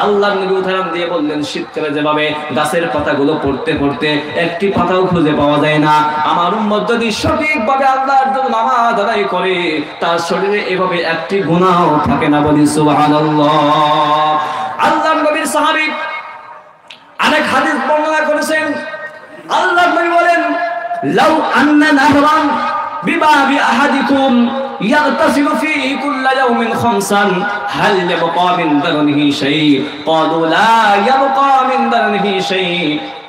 আল্লাহর নবী উদাহরণ দিয়ে বললেন শীতকালে যেভাবে গাছের পাতাগুলো পড়তে পড়তে একটি পাতাও খুঁজে পাওয়া যায় না, আমার উম্মত যদি সঠিকভাবে আল্লাহর জন্য নামাজ আদায় করে, তার শরীরে এভাবে একটি গুনাহও থাকে না। বলি সুবহানাল্লাহ। আল্লাহর নবীর সাহাবী আরেক হাদিস বর্ণনা করেছেন, আল্লাহর নবী বলেন লাউ আন্না নাহরান বিবাবি আহাদিকুম ইয়াগতাসিলু ফীহি কুল্লা ইয়াওমিন খামসান হাল ইয়াবকা মিন দারনিহি শাই, ক্বালু লা ইয়াবকা মিন দারনিহি শাই,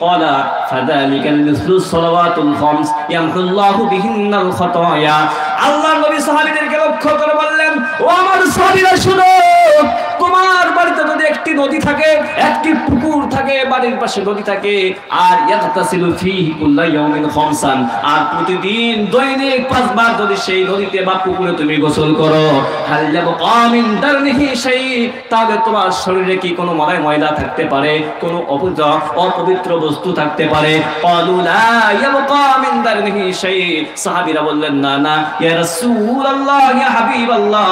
ক্বালা ফাযালিকা মিসলু সালাওয়াতুল খামস ইয়ামহুল্লাহু বিহিন্নাল খাতায়া। আল্লাহর নবী সাহাবীদেরকে লক্ষ্য করে বললেন, ও আমার সাহাবীরা শুনো, তোমার বাড়িতে যদি একটি নদী থাকে, একটি পুকুর থাকে, বাড়ির পাশে নদী থাকে, আর ইয়াগতাসিলু ফীহি কুল্লা ইয়াউমিন খামসান, আর প্রতিদিন দৈনিক 5 বার যদি সেই নদীতে বা পুকুরে তুমি গোসল করো, হাল ইয়াবকা মিন দারনিহি শাই, তাহলে তোমার শরীরে কি কোনো ময়লা থাকতে পারে, কোনো অপবিত্র বস্তু থাকতে পারে? ক্বালু লা ইয়াবকা মিন দারনিহি শাই, সাহাবীরা বললেন না না ইয়া রাসূলুল্লাহ, ইয়া হাবিবাল্লাহ,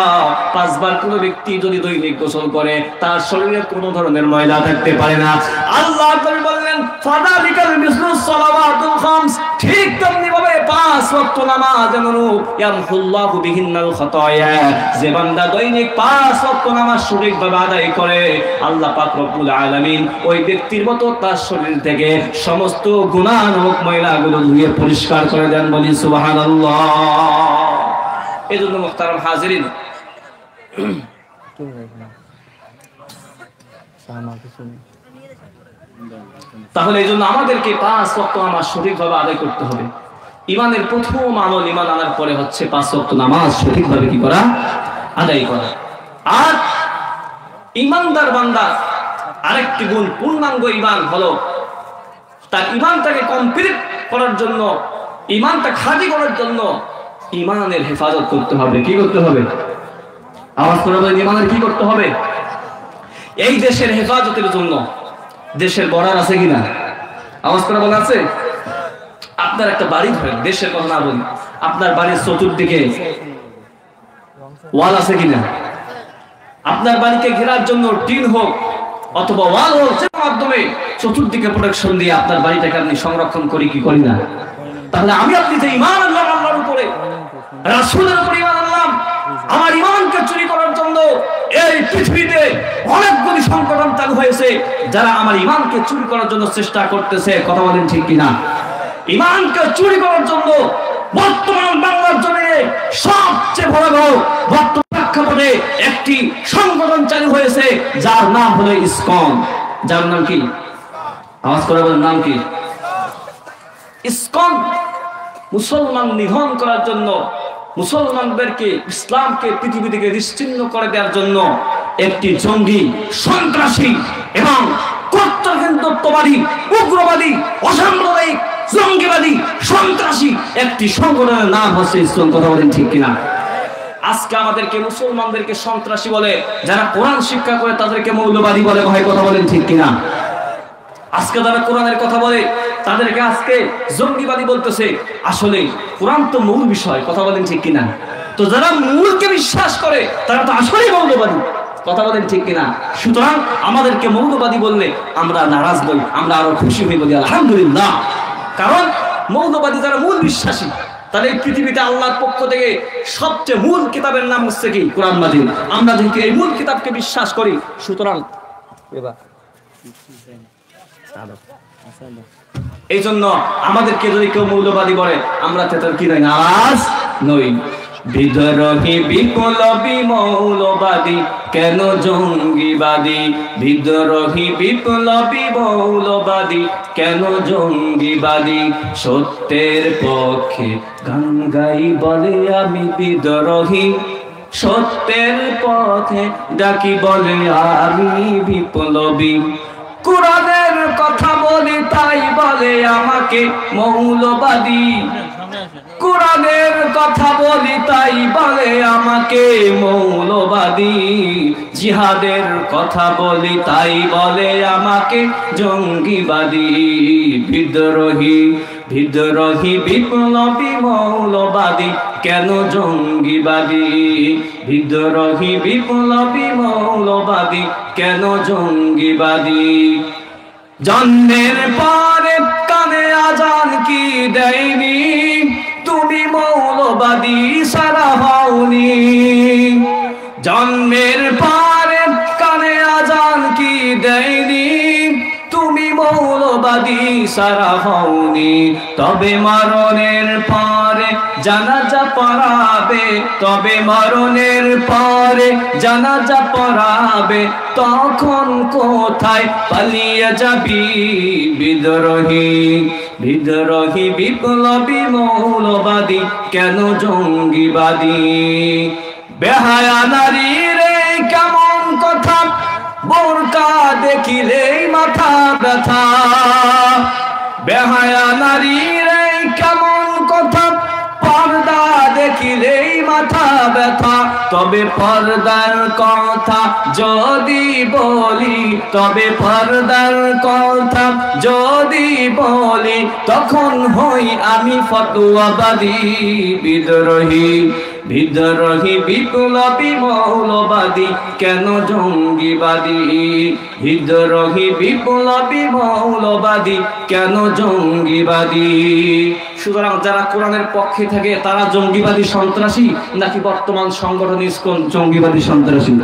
5 বার কোনো ব্যক্তি যদি দৈনিক গোসল করে তার শরীরে কোনো ধরনের ময়লা থাকতে পারে না। আল্লাহ নবী বললেন ফাদালিকাল মিসলুস সালাওয়াতুল খামস, ঠিক তেমনি ভাবে 5 ওয়াক্ত নামাজ অনুরূপ, ইয়ামহুল্লাহু বিহিন্নাল খাতায়া, যে বান্দা দৈনিক 5 ওয়াক্ত নামাজ সঠিকভাবে আদায় করে, আল্লাহ পাক রব্বুল আলামিন ওই ব্যক্তির মতো তার শরীর থেকে সমস্ত গুনাহ নামক ময়লাগুলো ধুয়ে পরিষ্কার করে দেন। বলি সুবহানাল্লাহ। এজন্য মুহতারাম হাজিরিন, তাহলে এই জন্য আমাদেরকে 5 ওয়াক্ত নামাজ সঠিকভাবে আদায় করতে হবে। ইমানের প্রথম আমল, ইমান আনার পরে হচ্ছে 5 ওয়াক্ত নামাজ সঠিকভাবে কি করা? আদায় করা। আর ইমানদার বান্দা আরেকটি গুণ, পূর্ণাঙ্গ ইমান হলো তার ইমানটাকে কমপ্লিট করার জন্য, ইমানটা খাঁটি করার জন্য ইমানের হেফাজত করতে হবে। কি করতে হবে? আওয়াজ করে বলেন, ইমানের কি করতে হবে? এই দেশের হেফাজতের জন্য দেশের বর্ডার আছে কিনা? আওয়াজ করে বলা আছে? আপনার একটা বাড়ি ধরেন, দেশের কথা না বলি, আপনার বাড়ির চতুর্দিকে ওয়াল আছে কিনা? আপনার বাড়িকে ঘেরার জন্য টিন হোক অথবা ওয়াল হোক, যে মাধ্যমে চতুর্দিকে প্রোটেকশন দিয়ে আপনার বাড়িটাকে আপনি সংরক্ষণ করি কি করি না? তাহলে আমি আপনি যে ঈমান আনলাম আল্লাহর উপরে, রাসূলের উপরে ঈমান আনলাম, আমার ঈমানকে চুরি করার জন্য এই পৃথিবীতে অনেকগুলি সংগঠন চালু হয়েছে যারা আমার ঈমানকে চুরি করার জন্য চেষ্টা করতেছে। কথা বলেন ঠিক কিনা? ঈমানকে চুরি করার জন্য বর্তমান বাংলার জমিনে সবচেয়ে বড় বর্তমান প্রেক্ষাপটে একটি সংগঠন চালু হয়েছে যার নাম হলো ইসকন। যার নাম কি? আওয়াজ করে বলেন, নাম কি? ইসকন মুসলমান নিধন করার জন্য, মুসলমানদেরকে, ইসলামকে পৃথিবী থেকে নিশ্চিহ্ন করে দেওয়ার জন্য একটি জঙ্গি, সন্ত্রাসী এবং কট্টর হিন্দুত্ববাদী, উগ্রবাদী, অসাম্প্রদায়িক, জঙ্গিবাদী, সন্ত্রাসী একটি সংগঠনের নাম হচ্ছে ইসকন। কথা বলেন ঠিক কিনা? আজকে আমাদেরকে মুসলমানদেরকে সন্ত্রাসী বলে, যারা কোরআন শিক্ষা করে তাদেরকে মৌলবাদী বলে। ভাই কথা বলেন ঠিক কিনা? আজকে যারা কোরআনের কথা বলে তাদেরকে আজকে জঙ্গিবাদী বলতেছে। আসলে কোরআন তো মূল বিষয়। কথা বলেন ঠিক কিনা? তো যারা মূলকে বিশ্বাস করে তারা তো আসলেই মৌলবাদী। কথা বলেন ঠিক কিনা? সুতরাং আমাদেরকে মৌলবাদী বললে আমরা নারাজ নই, আমরা আরো খুশি হই, বলি আলহামদুলিল্লাহ। কারণ মৌলবাদী যারা মূল বিশ্বাসী, তাহলে এই পৃথিবীতে আল্লাহর পক্ষ থেকে সবচেয়ে মূল কিতাবের নাম হচ্ছে কি? কোরআন মাজিদ। আমরা যেহেতু এই মূল কিতাবকে বিশ্বাস করি, সুতরাং এই জন্য আমাদেরকে যদি কেউ মৌলবাদী বলে, আমরা তাদের কি নই? নারাজ নই। বিদ্রোহী বিপ্লবী মৌলবাদী কেন জঙ্গিবাদী? বিদ্রোহী বিপ্লবী মৌলবাদী কেন জঙ্গিবাদী? সত্যের পক্ষে গান গাই বলে আমি বিদ্রোহী, সত্যের পথে ডাকি বলে আমি বিপ্লবী। কোরআনের কথা বলি তাই বলে আমাকে মৌলবাদী, কোরআনের কথা বলি তাই বলে আমাকে মৌলবাদী। জিহাদের কথা বলি তাই বলে আমাকে জঙ্গিবাদী। বিদ্রোহী বিদ্রোহী বিপ্লবী মৌলবাদী কেন জঙ্গিবাদী? বিদ্রোহী বিপ্লবী মৌলবাদী কেন জঙ্গিবাদী? জন্মের পরে কানে আজান কি দেয়নি? তুমি মৌলবাদী সারা হওনি। জন্মের পরে কানে আজান কি দেয়নি? তুমি মৌলবাদী সারা হওনি। তবে মরণের পরে জানাজা পড়াবে, তবে মরণের পরে জানাজা পড়াবে, তখন কোথায় পালিয়ে যাবি? বিদ্রোহী বিদ্রোহী বিপ্লবী মৌলবাদী কেন জঙ্গিবাদী? বেহায়া নারী রে কেমন কথা, বোরকা ব্যথা, বেহায়া নারীর এই কেমন কথা, পর্দা দেখিলেই মাথা ব্যথা। তবে পর্দার কথা যদি বলি, তবে পর্দার কথা যদি বলি, তখন হই আমি ফতোয়াবাদী, বিদ্রোহী বিদ্রোহী বিপ্লবী মৌলবাদী, কেন জঙ্গিবাদী? বিদ্রোহী বিপ্লবী মৌলবাদী, কেন জঙ্গিবাদী? সুতরাং যারা কোরআনের পক্ষে থাকে তারা জঙ্গিবাদী সন্ত্রাসী, নাকি বর্তমান সংগঠন ইসকন জঙ্গিবাদী সন্ত্রাসী?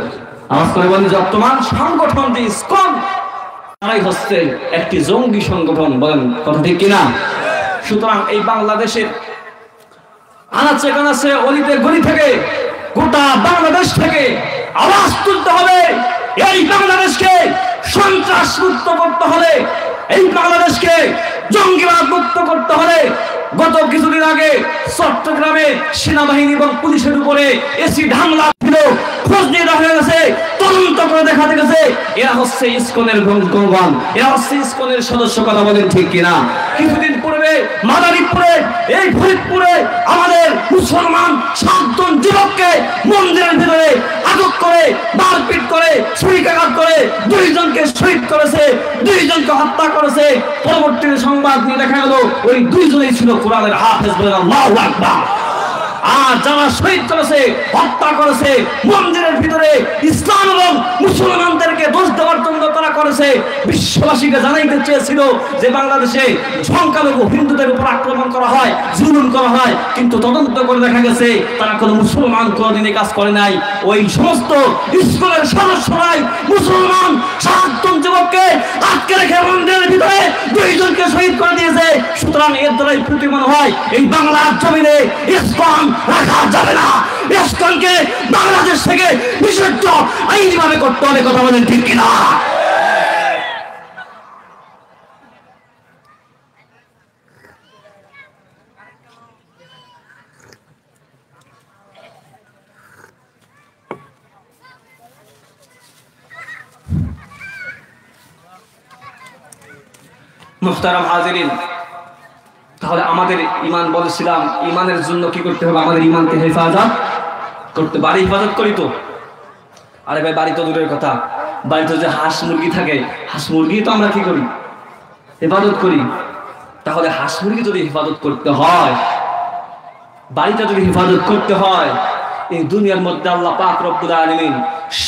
আওয়াজ করে বলি, বর্তমান সংগঠন যে ইসকন তারাই হচ্ছে একটি জঙ্গি সংগঠন। বলেন কথা ঠিক কিনা? সুতরাং এই বাংলাদেশের আনাচে কানাচে অলিতে গলি থেকে, গোটা বাংলাদেশ থেকে আওয়াজ তুলতে হবে। এই বাংলাদেশকে সন্ত্রাস মুক্ত করতে হবে, এই বাংলাদেশকে জঙ্গিবাদ মুক্ত করতে হবে। গত কিছুদিন আগে চট্টগ্রামে সেনাবাহিনী এবং পুলিশের উপরে এসিড হামলা ছিল, খোঁজ নিয়ে দেখা গেছে, তদন্ত করে দেখা গেছে এরা হচ্ছে ইসকনের গণগণ, এরা হচ্ছে ইসকনের সদস্য। কথা বলেন ঠিক কিনা? কিছুদিন পূর্বে মাদারীপুরে, এই ফরিদপুরে আমাদের মুসলমান 7 জন যুবককে মন্দিরের ভিতরে আটক করে মারপিট করে ছুরিকাঘাত করে 2 জনকে শহীদ করেছে, 2 জনকে হত্যা করেছে। পরবর্তীতে সংবাদ নিয়ে দেখা গেল ওই 2 জনই ছিল কোরআনের হাফেজ। বলেন আল্লাহু আকবার। আর যারা শহীদ করেছে, হত্যা করেছে, মন্দিরের ভিতরে ইসলাম এবং মুসলমানদেরকে দোষ দেওয়ার জন্য তারা করেছে। বিশ্ববাসীকে জানাইতে চেয়েছিল যে বাংলাদেশে সংখ্যালঘু হিন্দুদের উপর আক্রমণ করা হয়, জুলুম করা হয়, কিন্তু তদন্ত করে দেখা গেছে তারা কোনো মুসলমান কোনদিনই কাজ করে নাই। ওই সমস্ত ইসলামের সদস্যরাই মুসলমান 7 জন যুবককে আটকে রেখে মন্দিরের ভিতরে 2 জনকে শহীদ করে দিয়েছে। সুতরাং এর দ্বারাই প্রতিমান হয় এই বাংলার জমিনে ইসলাম রাখা যাবে না। ইসলামকে বাংলাদেশ থেকে নিষিদ্ধ আইনিভাবে করতে হবে। কথা বলেন ঠিক কিনা? মুহতারাম হাজিরিন, তাহলে আমাদের ঈমান বলেছিলাম, ঈমানের জন্য কি করতে হবে? আমাদের ঈমানকে হেফাজত করতে। বাড়ি হেফাজত করি তো? আরে ভাই, বাড়ি তো দূরের কথা, বাড়িতে যে হাঁস মুরগি থাকে, হাঁস মুরগি তো আমরা কি করি? হেফাজত করি। তাহলে হাঁস মুরগি যদি হেফাজত করতে হয়, বাড়িটা যদি হেফাজত করতে হয়, এই দুনিয়ার মধ্যে আল্লাহ পাক রব্বুল আলামিন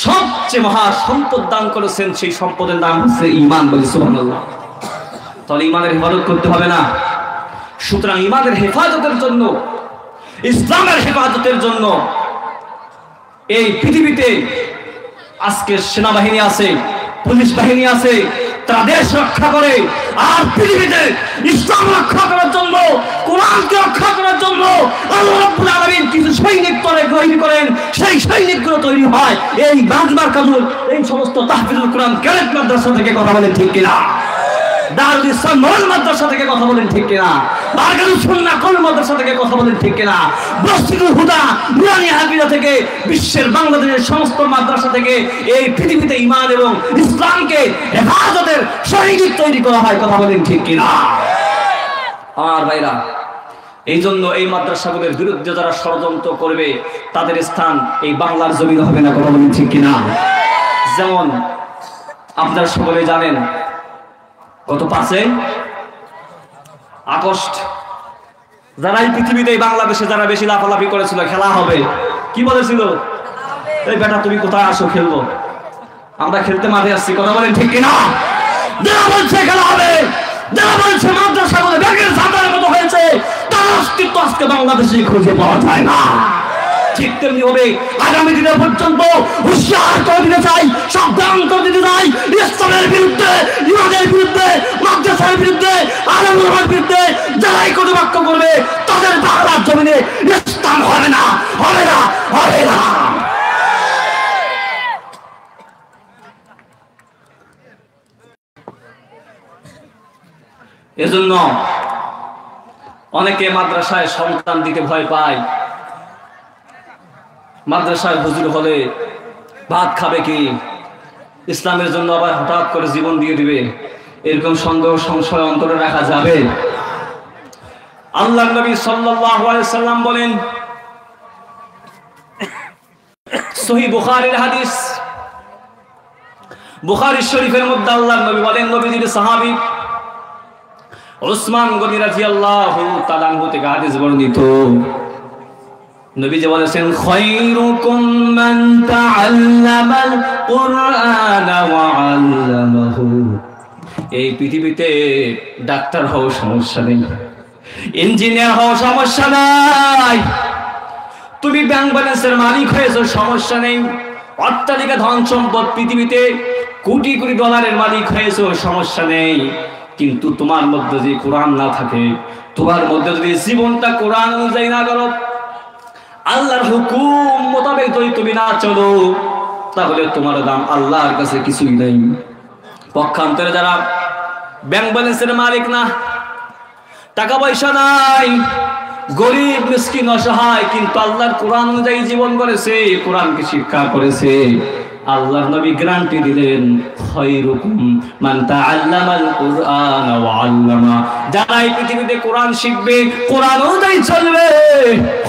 সবচেয়ে মহা সম্পদ দান করেছেন, সেই সম্পদের নাম হচ্ছে ঈমান। বলি সুবহানাল্লাহ। তাহলে ঈমানের হেফাজত করতে হবে না? সুতরাং ঈমানের হেফাজতের জন্য, ইসলামের হেফাজতের জন্য এই পৃথিবীতে আজকে সেনাবাহিনী আছে, পুলিশ বাহিনী আছে, তারা দেশ রক্ষা করে। আর পৃথিবীতে ইসলাম রক্ষা করার জন্য, কোরআনকে রক্ষা করার জন্য আল্লাহ রাব্বুল আলামিন কিছু সৈনিক তৈরি করেন। সেই সৈনিকগুলো তৈরি হয় এই বাংলার কাজুল, এই সমস্ত তাহফিজুল কোরআন ক্যাডেট মাদ্রাসা থেকে। কথা বলেন ঠিক কিনা? দারুল ইসলাম মডেল মাদ্রাসা থেকে। কথা বলেন ঠিক কিনা? বারকাতুল সুন্নাহ কওমি মাদ্রাসা থেকে। কথা বলেন ঠিক কিনা? মসজিদুল হুদা নুরানি হাফিজা থেকে, বিশ্বের বাংলাদেশের সমস্ত মাদ্রাসা থেকে এই পৃথিবীতে ঈমান এবং ইসলামকে হেফাজতের সৈনিক তৈরি করা হয়। কথা বলেন ঠিক কিনা? আমার ভাইরা, এই জন্য এই মাদ্রাসাগুলোর বিরুদ্ধে যারা ষড়যন্ত্র করবে তাদের স্থান এই বাংলার জমিনে হবে না। কথা বলেন ঠিক কিনা? যেমন আপনারা সকলে জানেন, গত 5 আগস্ট যারা এই পৃথিবীতে বাংলাদেশে যারা বেশি লাফালাফি করেছিল, খেলা হবে, কি বলেছিল? এই বেটা তুমি কোথায় আসো, খেলবো। আমরা খেলতে মাঠে আসছি। কথা বলেন ঠিক কিনা? যারা বলছে খেলা হবে, যারা বলছে মাদ্রাসাগুলো ব্যাগের ছাতার মতো হয়েছে, তার অস্তিত্ব আজকে বাংলাদেশে খুঁজে পাওয়া যায় না। ঠিক তেমনি হবে আগামী দিনের পর্যন্ত হুঁশিয়ার করে দিতে চাই, সাবধান করে দিতে চাই, ইসলামের বিরুদ্ধে, ঈমানের বিরুদ্ধে, মাদ্রাসার বিরুদ্ধে, আলেমের বিরুদ্ধে যারাই কটুবাক্য করবে তাদের বাংলার জমিনে ইসলাম হবে না, হবে না, হবে না। এজন্য অনেকে মাদ্রাসায় সন্তান দিতে ভয় পায়। মাদ্রাসায় হুজুর হলে ভাত খাবে কি? ইসলামের জন্য আবার হঠাৎ করে জীবন দিয়ে দিবে, এরকম সন্দেহ সংশয় অন্তরে রাখা যাবে? আল্লাহর নবী সাল্লাল্লাহু আলাইহি সাল্লাম বলেন, সহিহ বুখারীর হাদিস, বুখারী শরীফের মধ্যে আল্লাহর নবী বলেন, নবীজির সাহাবী উসমান গনি রাদিয়াল্লাহু তাআলা আনহু থেকে হাদিস বর্ণিত, নবীজি বলেছেন, খায়রুকুম মান তাআল্লামাল কুরআনা ওয়া আল্লামাহু। এই পৃথিবীতে ডাক্তার হওয়ার সমস্যা নেই, ইঞ্জিনিয়ার হওয়ার সমস্যা নাই, তুমি ব্যাংক ব্যালেন্সের মালিক হয়েছো সমস্যা নেই, অট্টালিকা ধন সম্পদ পৃথিবীতে কোটি কোটি ডলারের মালিক হয়েছো সমস্যা নেই, কিন্তু তোমার মধ্যে যদি কোরআন না থাকে, তোমার মধ্যে যদি জীবনটা কোরআন অনুযায়ী না করো, আল্লাহর হুকুম মোতাবেক যদি তুমি না চলো, তাহলে তোমার দাম আল্লাহর কাছে কিছুই নেই। পক্ষান্তরে যারা ব্যাংক ব্যালেন্সের মালিক না, টাকা পয়সা নাই, গরিব মিসকিন অসহায়, কিন্তু আল্লাহর কোরআন অনুযায়ী জীবন করেছে, কোরআনকে শিক্ষা করেছে, আল্লাহর নবী গ্যারান্টি দিলেন, খায়রুকুম মান তাআল্লামাল কুরআনা ওয়া আল্লামা। যারা এই পৃথিবীতে কোরআন শিখবে, কোরআন অনুযায়ী চলবে,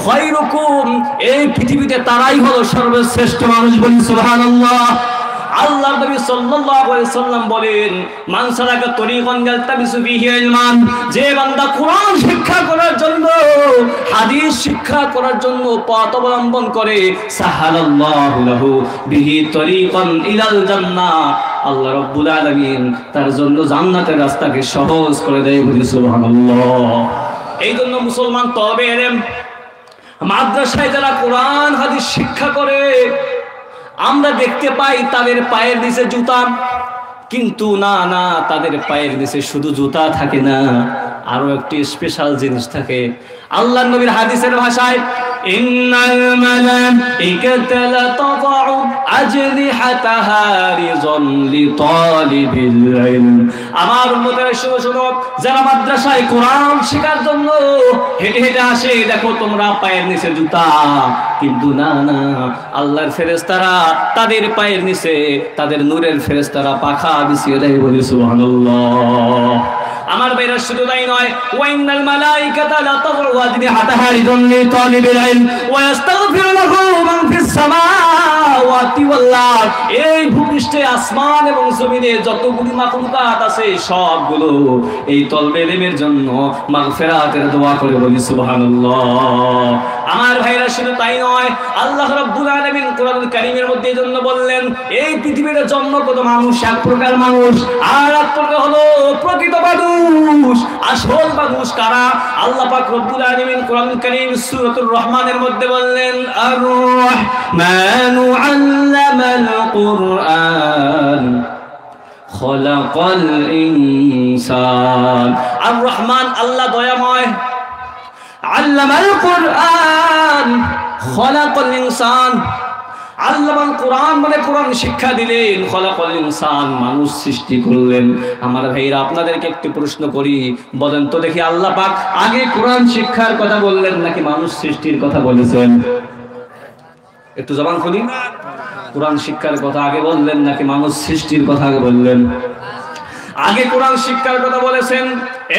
খায়রুকুম, এই পৃথিবীতে তারাই হলো সর্বশ্রেষ্ঠ মানুষ। বলি সুবহানাল্লাহ। আল্লাহর নবী সাল্লাল্লাহু আলাইহি সাল্লাম বলেন, মান সালাকা তরিকান ইয়ালতামিসু ফীহি ইলমান, যে বান্দা কোরআন শিক্ষা করার জন্য, হাদিস শিক্ষা করার জন্য পথ অবলম্বন করে, সাহালাল্লাহু লাহু বিহি তরিকান ইলাল জান্নাহ, আল্লাহ রাব্বুল আলামিন তার জন্য জান্নাতের রাস্তাকে সহজ করে দেয়। বলি সুবহানাল্লাহ। এই জন্য মুসলমান তলবে ইলম মাদ্রাসায় যারা কোরআন হাদিস শিক্ষা করে, আমরা দেখতে পাই তাদের পায়ের নিচে জুতা, কিন্তু না না, তাদের পায়ের নিচে শুধু জুতা থাকে না, আরো একটি স্পেশাল জিনিস থাকে। আল্লাহর নবীর হাদিসের ভাষায়, ইন্নাল মালাইকাতা লাতাদউ আজনিহাতাহা রিযান লিতালিবিল ইলম। আমার উম্মতেরা শুনো শুনো, যারা মাদ্রাসায় কোরআন শেখার জন্য হেঁটে হেঁটে আসে, দেখো তোমরা পায়ের নিচে জুতা, কিন্তু না না, আল্লাহর ফেরেশতারা তাদের পায়ের নিচে, তাদের নূরের ফেরেশতারা পাখা বিছিয়ে দেয়। বলি সুবহানাল্লাহ। আমার ভাইরা শুধু তাই নয়, ওয়াইনাল মালাইকাতা লাতাদউ আজনিহাতাহা রিযান লিতালিবিল ইলম ওয়া ইস্তাগফিরু লাহু মান ফিস সামাওয়াতি ওয়াল আরদ। এই ভূপৃষ্ঠে আসমান এবং জমিনে যতগুলি মাখলুকাত আছে, সবগুলো এই তলবে ইলমের জন্য মাগফিরাতের দোয়া করে। বলি সুবহানাল্লাহ। আমার ভাইরা শুধু তাই নয়, আল্লাহ রাব্বুল আলামিন কোরআনুল কারীমের মধ্যে এই জন্য বললেন, এই পৃথিবীতে জন্মগত মানুষ এক প্রকার মানুষ, আর এক প্রকার হলো প্রকৃত মানুষ। আসল মানুষ কারা? আল্লাহ পাক রব্বুল আলামিন কোরআনুল কারীম সূরাতুর রহমানের মধ্যে বললেন, আর রহমানু আল্লামাল কুরআন খলাকাল ইনসান। আর রহমান আল্লাহ দয়াময়, আল্লামাল কুরআন খলাকাল ইনসান, আল্লামাল কুরআন মানে কোরআন শিক্ষা দিলেন, খলাকাল ইনসান মানুষ সৃষ্টি করলেন। আমার ভাইরা, আপনাদেরকে একটু প্রশ্ন করি, বলেন তো দেখি, আল্লাহ পাক আগে কোরআন শিক্ষার কথা বললেন নাকি মানুষ সৃষ্টির কথা বলেছেন? একটু জবান খুলি। কোরআন শিক্ষার কথা আগে বললেন নাকি মানুষ সৃষ্টির কথা আগে বললেন? আগে কোরআন শিক্ষার কথা বলেছেন,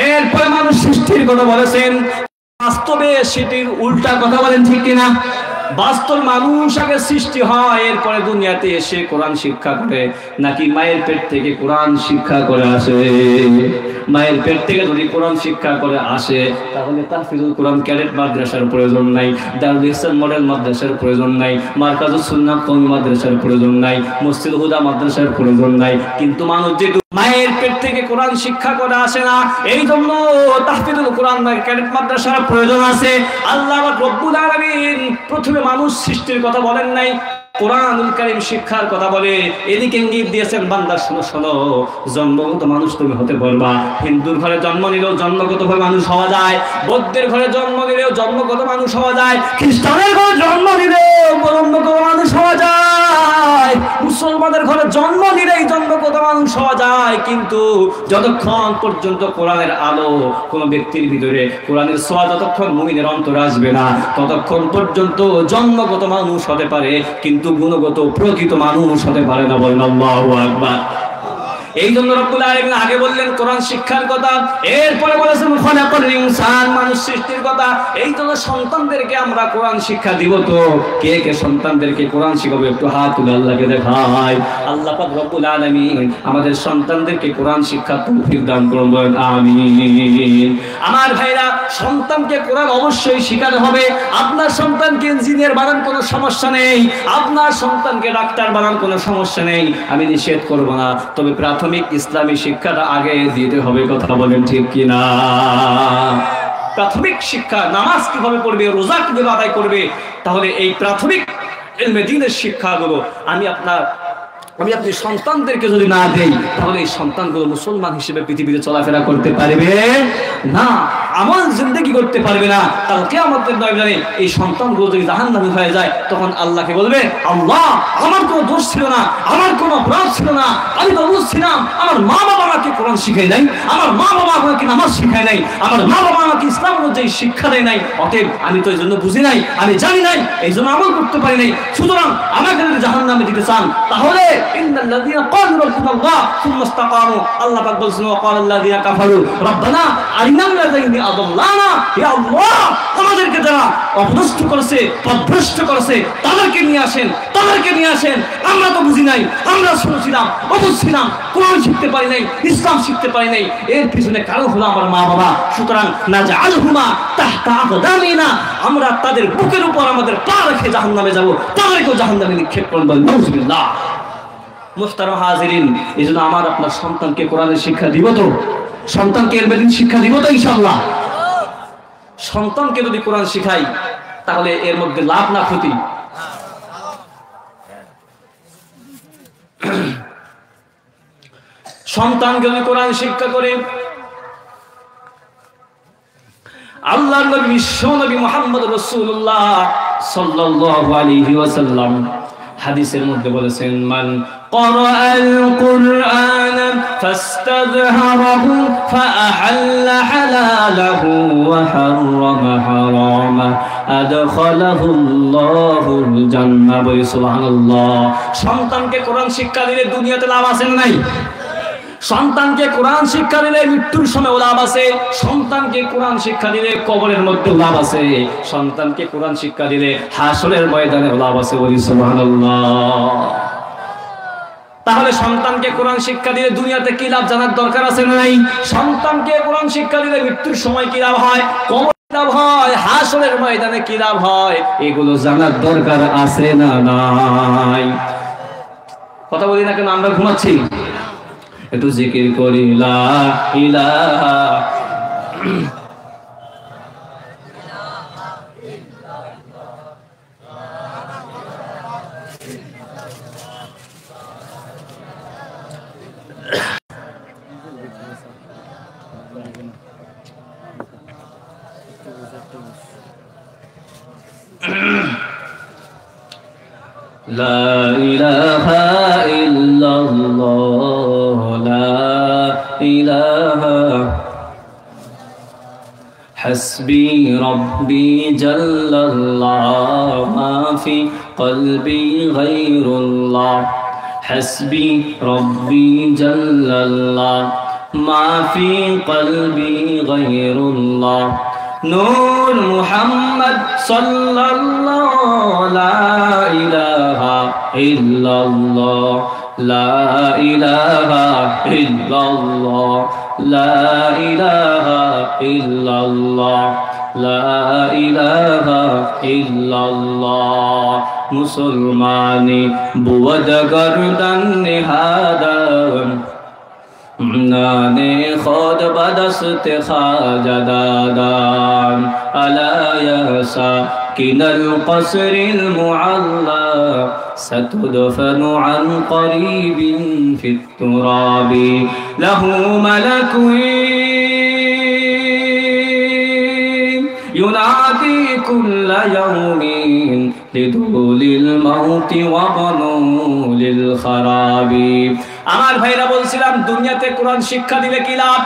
এরপরে মানুষ সৃষ্টির কথা বলেছেন। বাস্তবে সেটির উল্টা কথা বলেন, ঠিক কিনা? বাস্তব মানুষ আগে সৃষ্টি হয়, এরপরে দুনিয়াতে এসে কোরআন শিক্ষা করে, নাকি মায়ের পেট থেকে কোরআন শিক্ষা করে আসে? মায়ের পেট থেকে যদি কোরআন শিক্ষা করে আসে, তাহলে তাহফিজুল কোরআন ক্যাডেট মাদ্রাসার প্রয়োজন নাই, দারুল ইহসান মডেল মাদ্রাসার প্রয়োজন নাই, মারকাজুস সুন্নাহ কওমি মাদ্রাসার প্রয়োজন নাই, মসজিদ হুদা মাদ্রাসার প্রয়োজন নাই। কিন্তু মানুষ যেহেতু মায়ের পেট থেকে কোরআন শিক্ষা করে আসে না, এই জন্য তাহফিজুল কোরআন ক্যাডেট মাদ্রাসার প্রয়োজন আছে। আল্লাহ রাব্বুল আলামিন প্রথমে মানুষ সৃষ্টির কথা বলেন নাই, কোরআনুল কারীম শিক্ষার কথা বলে এদিকে ইঙ্গিত দিয়েছেন, বান্দা শোনো শোনো, জন্মগত মানুষ তুমি হতে পারবা। হিন্দুর ঘরে জন্ম নিলেও জন্মগতভাবে মানুষ হওয়া যায়, বৌদ্ধের ঘরে জন্ম নিলেও জন্মগত মানুষ হওয়া যায়, খ্রিস্টানের ঘরে জন্ম নিলেও জন্মগত মানুষ হওয়া যায়, মুসলমানের ঘরে জন্ম নিলেই জন্মগত মানুষ হওয়া যায়। কিন্তু যতক্ষণ পর্যন্ত কোরআনের আলো কোন ব্যক্তির ভিতরে, কোরআনের ছোঁয়া যতক্ষণ মুমিনের অন্তরে আসবে না, ততক্ষণ পর্যন্ত জন্মগত মানুষ হতে পারে, কিন্তু গুণগত প্রকৃত মানুষ হতে পারে না। বলেন আল্লাহু আকবার। এই জন্য রব্বুল আলামিন আগে বললেন কোরআন শিক্ষার কথা, এরপরে বলেছেন খলাকাল ইনসান, মানুষ সৃষ্টির কথা। এই জন্য সন্তানদেরকে আমরা কোরআন শিক্ষা দিব। তো কে কে সন্তানদেরকে কোরআন শিখাবে একটু হাত তুলে আল্লাহকে দেখায়। আল্লাহ পাক রব্বুল আলামিন আমাদের সন্তানদেরকে কোরআন শিক্ষা তৌফিক দান করুন, আমিন। আমার ভাইরা, সন্তানকে কোরআন অবশ্যই শিখাতে হবে। আপনার সন্তানকে ইঞ্জিনিয়ার বানান কোনো সমস্যা নেই, আপনার সন্তানকে ডাক্তার বানান কোনো সমস্যা নেই, আমি নিষেধ করব না। তবে প্রাথমিক ইসলামী শিক্ষাটা আগে দিতে হবে, কথা বলেন ঠিক কিনা? প্রাথমিক শিক্ষা, নামাজ কিভাবে পড়বে, রোজা কিভাবে আদায় করবে, তাহলে এই প্রাথমিক ইলমে দ্বীনের শিক্ষাগুলো আমি আপনি সন্তানদেরকে যদি না দেই, তাহলে এই সন্তানগুলো মুসলমান হিসেবে পৃথিবীতে চলাফেরা করতে পারবে না, আমল জিন্দেগি করতে পারবে না। কালকে আমাদের নয় এই সন্তানগুলো যদি জাহান্নামী হয়ে যায়, তখন আল্লাহকে বলবে, আল্লাহ আমার কোনো দোষ ছিল না, আমার কোনো অপরাধ ছিল না, আমি তো বুঝছিলাম আমার মা বাবা আমাকে কোরআন শিখাই নাই, আমার মা বাবা আমাকে নামাজ শিখায় নাই, আমার মা বাবা আমাকে ইসলাম অনুযায়ী শিক্ষা দেয় নাই, অতএব আমি তো এই জন্য বুঝি নাই, আমি জানি নাই, এই জন্য আমল করতে পারি নাই। সুতরাং আমাকে যদি জাহান্নামে দিতে চান, তাহলে ইন্নাল্লাযীনা ক্বালু রাব্বুনাল্লাহ সুম্মা ইসতাকামু, আল্লাহ পাক বলেছেন ওয়া ক্বালাল্লাযীনা কাফারু রাব্বানা আরিনাল্লাযীনা আযাল্লানা, ইয়া আল্লাহ আমাদেরকে যারা অপদস্থ করেছে, পথভ্রষ্ট করেছে, তাদেরকে নিয়ে আসেন। আমরা তো বুঝি নাই, আমরা শুনেছিলাম, অবুঝছিলাম, কোরআন শিখতে পারি নাই, ইসলাম শিখতে পারি নাই, এর পিছনে কারণ হলো আমার মা বাবা। সুতরাং নাজআলহুমা তাহতা আকদামিনা, আমরা তাদের বুকের উপর আমাদের পা রেখে জাহান্নামে যাব, তাদেরকেও জাহান্নামে নিক্ষেপ করব, নাউযুবিল্লাহ। মুহতারাম হাজিরিন, এজন্য আমার আপনার সন্তানকে কোরআনের শিক্ষা দিব তো, সন্তানকে ইলমে দ্বীন শিক্ষা দিব তো ইনশাআল্লাহ। সন্তানকে যদি কোরআন শিখাই, তাহলে এর মধ্যে লাভ না ক্ষতি? সন্তানকে যদি কোরআন শিক্ষা করে, আল্লাহর নবী বিশ্ব নবী মুহাম্মদ রাসূলুল্লাহ সাল্লাল্লাহু আলাইহি ওয়াসাল্লাম হাদিসের মধ্যে বলেছেন, মান ক্বারাআল কুরআন ফাস্তাযহারাহু ফাআহাল্লা হালালাহু ওয়া হাররামা হারামা আদখালাহুল্লাহুল জান্নাহ। বলি সুবহানাল্লাহ। সন্তানকে কোরআন শিক্ষা দিলে দুনিয়াতে লাভ আছে না নাই? সন্তানকে কোরআন শিক্ষা দিলে মৃত্যুর সময় লাভ আছে, সন্তানকে কোরআন শিক্ষা দিলে কবরের মধ্যে লাভ আছে, সন্তানকে কোরআন শিক্ষা দিলে হাসরের ময়দানে লাভ আছে। বলি সুবহানাল্লাহ। তাহলে সন্তানকে কোরআন শিক্ষা দিলে দুনিয়াতে কি লাভ জানার দরকার আছে না নাই? সন্তানকে কোরআন শিক্ষা দিলে মৃত্যুর সময় কি লাভ হয়, কবরে কি লাভ হয়, হাসরের ময়দানে কি লাভ হয়, এগুলো জানার দরকার আছে না নাই? কথা বলি না কেন? আমরা ঘুমাচ্ছি, একটু জিকির করি লা ইলাহা লা ইলাহা ইল্লাল্লাহ, লা ইলাহা হাসবি রব্বি জাল্লাল্লাহ, মা ফি কলবি গায়রুল্লাহ, হাসবি রব্বি জাল্লাল্লাহ, মা ফি কলবি গায়রুল্লাহ, নূর মুহাম্মদ সাল্লাল্লাহু, লা ইলাহা ইল্লাল্লাহ, লা ইলাহা ইল্লাল্লাহ, লা ইলাহা ইল্লাল্লাহ, লা ইলাহা ইল্লাল্লাহ। মুসলমানি বুয়দ গর্দন নিহাদান, নানে খোদ বদস্ত খাজা দাদান, আলা ইয়াসা কিনাল কসরিল মুআল্লা ستدفن عن قريب في التراب له ملك ينادي كل يوم لدول الموت وبنول الخراب। আমার ভাইরা বলছিলাম, দুনিয়াতে কোরআন শিক্ষা দিলে কি লাভ?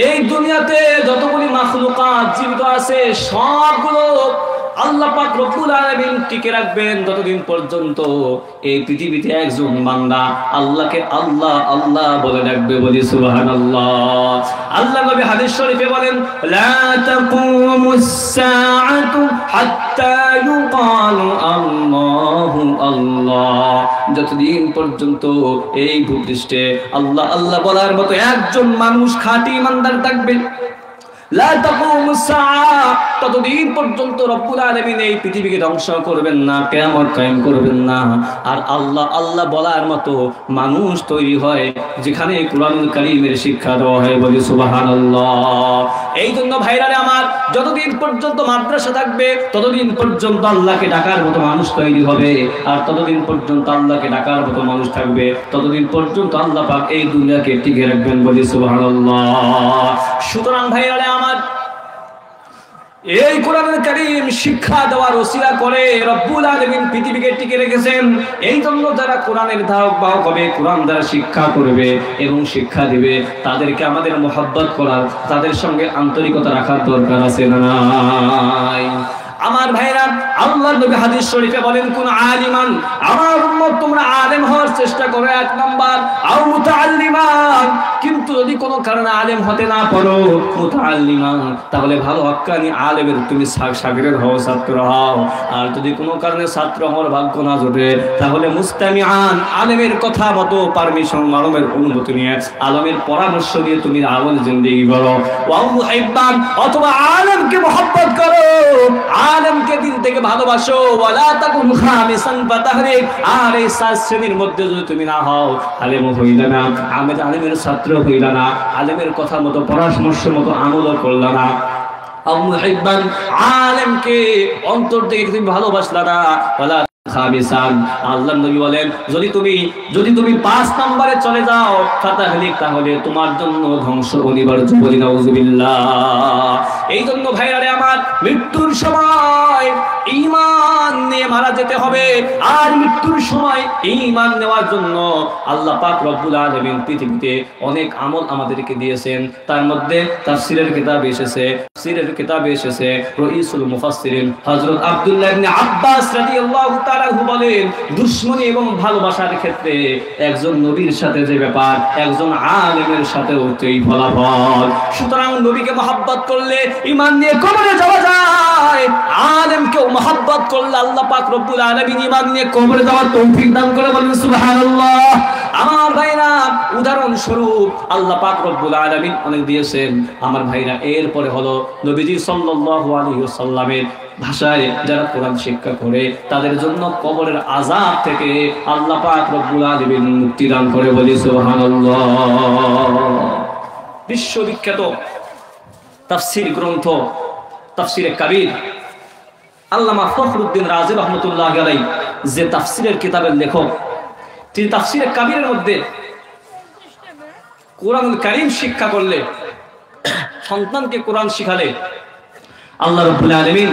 এই দুনিয়াতে যতগুলি মাখলুকাত জীবিত আছে, সবগুলো আল্লাহ পাক রব্বুল আলামিন টিকে রাখবেন যতদিন পর্যন্ত এই পৃথিবীতে একজন বান্দা আল্লাহকে আল্লাহ আল্লাহ বলে ডাকবে। বলি সুবহানাল্লাহ। আল্লাহ নবী হাদিস শরীফে বলেন, লা তাকুমুস সাআতু হাত্তা ইউকালু আল্লাহু আল্লাহ। যতদিন পর্যন্ত এই ভূপৃষ্ঠে আল্লাহ আল্লাহ বলার মতো একজন মানুষ খাঁটি ইমানদার থাকবে, লা তাকুমুস সাআ, ততদিন পর্যন্ত রব্বুল আলামিন এই পৃথিবীকে ধ্বংস করবেন না, কিয়ামত কায়েম করবেন না। আর আল্লাহ আল্লাহ বলার মতো মানুষ তৈরি হয় যেখানে কুরআনুল কারীমের শিক্ষা দেওয়া হয়। বলি সুবহানাল্লাহ। এই জন্য ভাইরারে আমার, যতদিন পর্যন্ত মাদ্রাসা থাকবে ততদিন পর্যন্ত আল্লাহকে ডাকার মতো মানুষ তৈরি হবে, আর ততদিন পর্যন্ত আল্লাহকে ডাকার মতো মানুষ থাকবে ততদিন পর্যন্ত আল্লাহ পাক এই দুনিয়াকে টিকে রাখবেন। বলি সুবহানাল্লাহ। সুতরাং ভাইরারে আমার, এই কোরআনুল কারীম শিক্ষা দেওয়ার ওসিলা করে রব্বুল আলামিন পৃথিবীকে টিকে রেখেছেন। এই জন্য যারা কোরআনের ধারক বাহক হবে, কোরআন দ্বারা শিক্ষা করবে এবং শিক্ষা দিবে, তাদেরকে আমাদের মহব্বত করার, তাদের সঙ্গে আন্তরিকতা রাখার দরকার আছে না নাই? আমার ভাইরা, আল্লাহর নবী হাদিস শরীফে বলেন, কোন আলিমান, আমার উম্মত তোমরা আলেম হওয়ার চেষ্টা করো, এক নাম্বার, আও মুতাআল্লিমান, কিন্তু যদি কোনো কারণে আলেম হতে না পারো, মুতাআল্লিমান, তাহলে ভালো হক্কানি আলেমের তুমি শাগিরদ হও, ছাত্র হও। আর যদি কোনো কারণে ছাত্র হওয়ার ভাগ্য না জোটে, তাহলে মুস্তামিআন, আলেমের কথা মতো পারমিশন, আলেমের অনুমতি নিয়ে, আলেমের পরামর্শ দিয়ে তুমি আমল জিন্দেগি করো। ওয়া মুহিব্বান, অথবা আলেমকে মহব্বত করো, আলেমকে দিল থেকে ভালোবাসো। ওয়ালা তাকুন খামিসান ফাতাহরিক, আর এই সাত শ্রেণীর মধ্যে যদি তুমি না হও, আলেম হইলা না, আলেমের ছাত্র হইলা না, আলেমের কথা মতো পরামর্শ মতো আমলও করলা না, মুহিব্বান, আলেমকে অন্তর থেকে তুমি ভালোবাসলা না, ওয়ালা খামিসান, আল্লাহর নবী বলেন, যদি তুমি 5 নম্বরে চলে যাও, ফাতাহলিক, তাহলে তোমার জন্য ধ্বংস অনিবার্য। বলি নাউযুবিল্লাহ। এই জন্য ভাইয়ারে আমার, মৃত্যুর সময় ঈমান নিয়ে মারা যেতে হবে। আর মৃত্যুর সময় ঈমান নেওয়ার জন্য আল্লাহ পাক রব্বুল আলামিন পৃথিবীতে অনেক আমল আমাদেরকে দিয়েছেন। তার মধ্যে তাফসীরের কিতাবে এসেছে রাইসুল মুফাসসিরিন হযরত আব্দুল্লাহ ইবনে আব্বাস রাদিয়াল্লাহু তাআলা বলেন, দুশমনী এবং ভালোবাসার ক্ষেত্রে একজন নবীর সাথে যে ব্যাপার, একজন আলেমের সাথেও সেই ফলাফল। সুতরাং নবীকে মহব্বত করলে ঈমান নিয়ে কবরে যাওয়া যায়, আলেমকেও মহব্বত করলে আল্লাহ পাক রব্বুল আলামিন ঈমান নিয়ে কবরে যাওয়ার তৌফিক দান করে। বলেন সুবহানাল্লাহ। আমার ভাইরা, উদাহরণ স্বরূপ আল্লাহ পাক রব্বুল আলামিন অনেক দিয়েছেন। আমার ভাইরা, এরপরে হলো নবীজি সাল্লাল্লাহু আলাইহি ওয়াসাল্লামের ভাষায় যারা কোরআন শিক্ষা করে, তাদের জন্য কবরের আযাব থেকে আল্লাহ পাক রব্বুল আলামিন মুক্তি দান করে। বলি সুবহানাল্লাহ। বিশ্ববিখ্যাত তাফসীর গ্রন্থ তাফসীরে কাবীর, আল্লামা ফখরুদ্দিন রাজি রাহমাতুল্লাহি আলাইহি যে তাফসীরের কিতাবের লেখক, তিনি তাফসীরে কাবীরের মধ্যে কোরআনুল কারীম শিক্ষা করলে, সন্তানকে কোরআন শিখালে আল্লাহ রাব্বুল আলামিন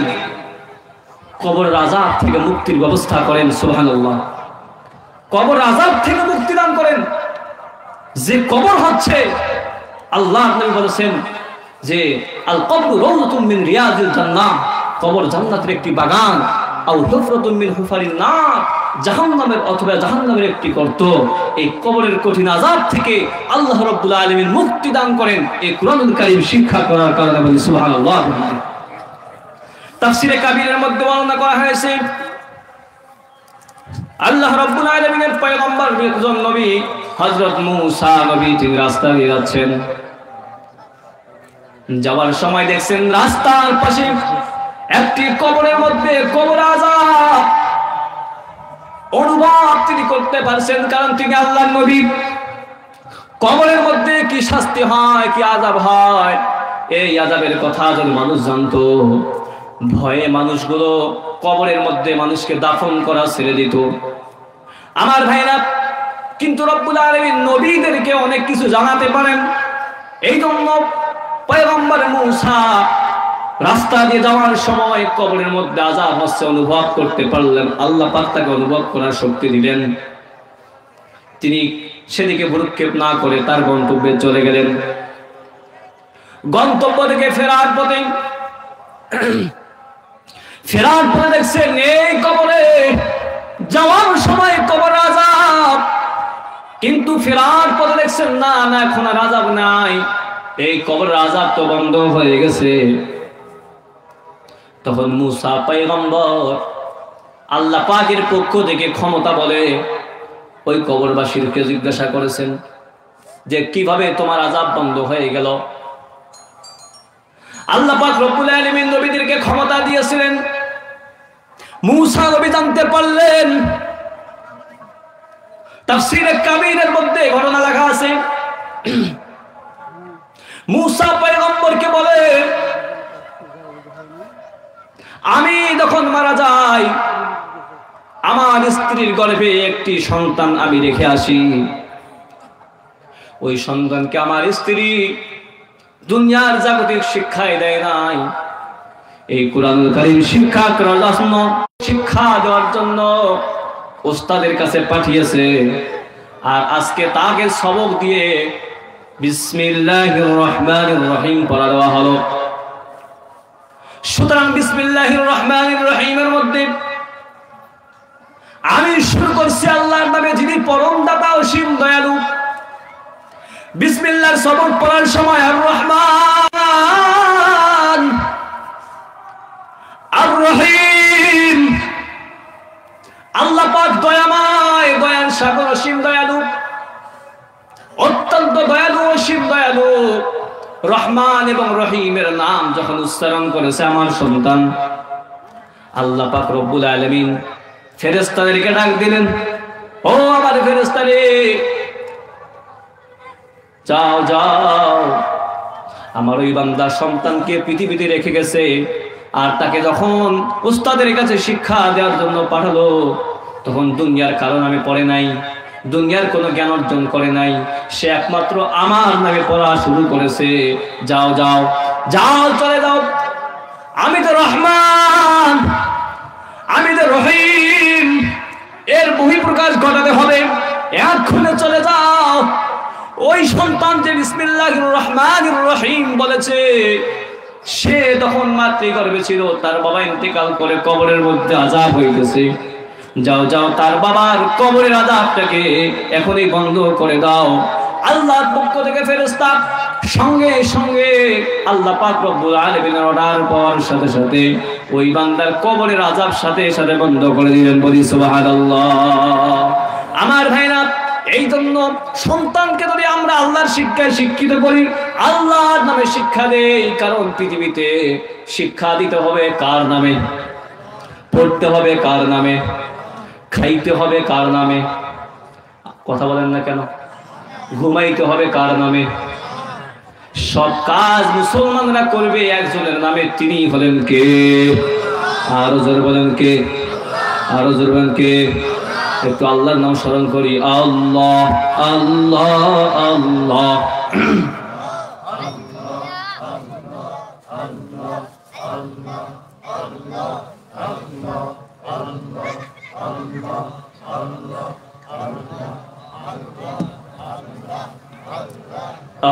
কবরের আযাব থেকে মুক্তির ব্যবস্থা করেন। সুবহানাল্লাহ। কবরের আযাব থেকে মুক্তি দান করেন। যে কবর হচ্ছে, আল্লাহ নবী বলেছেন যে আল কবরু রাওযাতুম মিন রিয়াজিল জান্নাহ, কবর জান্নাতের একটি বাগান, আও হুফরাতুম মিন হুফারিন নার, জাহান্নামের অথবা জাহান্নামের একটি গর্ত। এই কবরের কঠিন আযাব থেকে আল্লাহ রাব্বুল আলামিন মুক্তি দান করেন এই কোরআনুল কারীম শিক্ষা করার কারণে। বলি সুবহানাল্লাহ। তাফসীরে কাবীরের মধ্যে বর্ণনা করা হয়েছে, আল্লাহ রাব্বুল আলামিনের পয়গম্বর একজন নবী হযরত মূসা নবী, তিনি রাস্তা দিয়ে যাচ্ছেন, যাওয়ার সময় দেখছেন রাস্তার পাশে একটি কবরের মধ্যে কবর আযাব অনুভব তিনি করতে পারছেন, কারণ তিনি আল্লাহর নবী। কবরের মধ্যে কি শাস্তি হয়, কি আযাব হয়, এই আযাবের কথা যদি মানুষ জানতো, ভয়ে মানুষগুলো কবরের মধ্যে মানুষকে দাফন করা ছেড়ে দিত। আমার ভাইরা, কিন্তু রব্বুল আলামিন নবীদেরকে অনেক কিছু জানাতে পারেন। এই জন্য পয়গম্বর মূসা রাস্তা দিয়ে যাওয়ার সময় কবরের মধ্যে আযাব হচ্ছে অনুভব করতে পারলেন। আল্লাহ পাক তাকে অনুভব করার শক্তি দিলেন। তিনি সেদিকে ভ্রুক্ষেপ না করে তার গন্তব্যে চলে গেলেন। গন্তব্য থেকে ফেরার পথে ফেরার পরে দেখছেন এই কবরে যাওয়ার সময় কবর আযাব, কিন্তু ফেরার পরে দেখছেন না না এখন আর আযাব নাই, এই কবরের আযাব তো বন্ধ হয়ে গেছে। তখন মুসা পয়গম্বর আল্লাহ পাকের পক্ষ থেকে ক্ষমতা বলে ওই কবরবাসীকে জিজ্ঞাসা করেছেন যে কিভাবে তোমার আযাব বন্ধ হয়ে গেল। আল্লাহ পাক রব্বুল আলামিন নবীদেরকে ক্ষমতা দিয়েছিলেন। মুসা নবী জানতে পারলেন, তাফসীরে কাবীরের মধ্যে ঘটনা লেখা আছে, মুসা পয়গম্বরকে বলে আমি যখন মারা যাই আমার স্ত্রীর গর্ভে একটি সন্তান আমি রেখে আসি, ওই সন্তানকে আমার স্ত্রী দুনিয়ার জাগতিক শিক্ষায় দেয় নাই, এই কুরআনুল কারীম শিক্ষা করার জন্য, শিক্ষা দেওয়ার জন্য ওস্তাদের কাছে পাঠিয়েছে। আর আজকে তাকে সবক দিয়ে বিসমিল্লাহির রহমানির রহিম পড়া দেওয়া হলো। সুতরাং বিসমিল্লাহির রহমানির রহিমের মধ্যে আমি শুরু করছি আল্লাহর নামে যিনি পরম দাতা অসীম দয়ালু। বিসমিল্লাহর সবক পড়ার সময় আর রহমান আর রহিম, আল্লাহ পাক দয়াময়, দয়ার সাগর, অসীম দয়ালু, অত্যন্ত দয়ালু, অসীম দয়ালু। রহমান এবং রহিমের নাম যখন উচ্চারণ করেছে আমার সন্তান, আল্লাহ পাক রব্বুল আলামিন ফেরেশতাদেরকে ডাক দিলেন, ও আমার ফেরেশতারে যাও যাও, আমার ওই বান্দা সন্তানকে পৃথিবীতে রেখে গেছে, আর তাকে যখন উস্তাদের কাছে শিক্ষা দেওয়ার জন্য পাঠালো তখন দুনিয়ার কারো নামে পড়ে নাই, দুনিয়ার কোনো জ্ঞান অর্জন করে নাই, সে একমাত্র আমার নামে পড়া শুরু করেছে। যাও যাও যাও, চলে যাও, আমি তো রহমান, আমি তো রহিম, এর বহিঃপ্রকাশ ঘটাতে হবে, এক্ষুনি চলে যাও। ওই সন্তান যে বিসমিল্লাহির রহমানির রহিম বলেছে, সে তখন মাতৃগর্ভে ছিল, তার বাবা ইন্তেকাল করে কবরের মধ্যে আযাব হইতেছে। যাও যাও, তার বাবার কবরের আযাবটাকে এখনই বন্ধ করে দাও। আল্লাহর পক্ষ থেকে ফেরেশতা সঙ্গে সঙ্গে আল্লাহ পাক রব্বুল আলামিনের অর্ডার পাওয়ার সাথে সাথে ওই বান্দার কবরের আযাব সাথে সাথে বন্ধ করে দিলেন। বলি সুবহানাল্লাহ। আমার ভাইরা, এই জন্য সন্তানকে যদি আমরা আল্লাহর শিক্ষায় শিক্ষিত করি, আল্লাহর নামে শিক্ষা দেই, কারণ পৃথিবীতে শিক্ষা দিতে হবে কার নামে, পড়তে হবে কার নামে, খাইতে হবে কার নামে, কথা বলেন না কেন, ঘুমাইতে হবে কার নামে, সব কাজ মুসলমানরা করবে একজনের নামে, তিনি হলেন কে? আরো জোরে বলেন কে? আরো জোরে বলেন কে? একটু আল্লাহর নাম স্মরণ করি, আল্লাহ আল্লাহ আল্লাহ।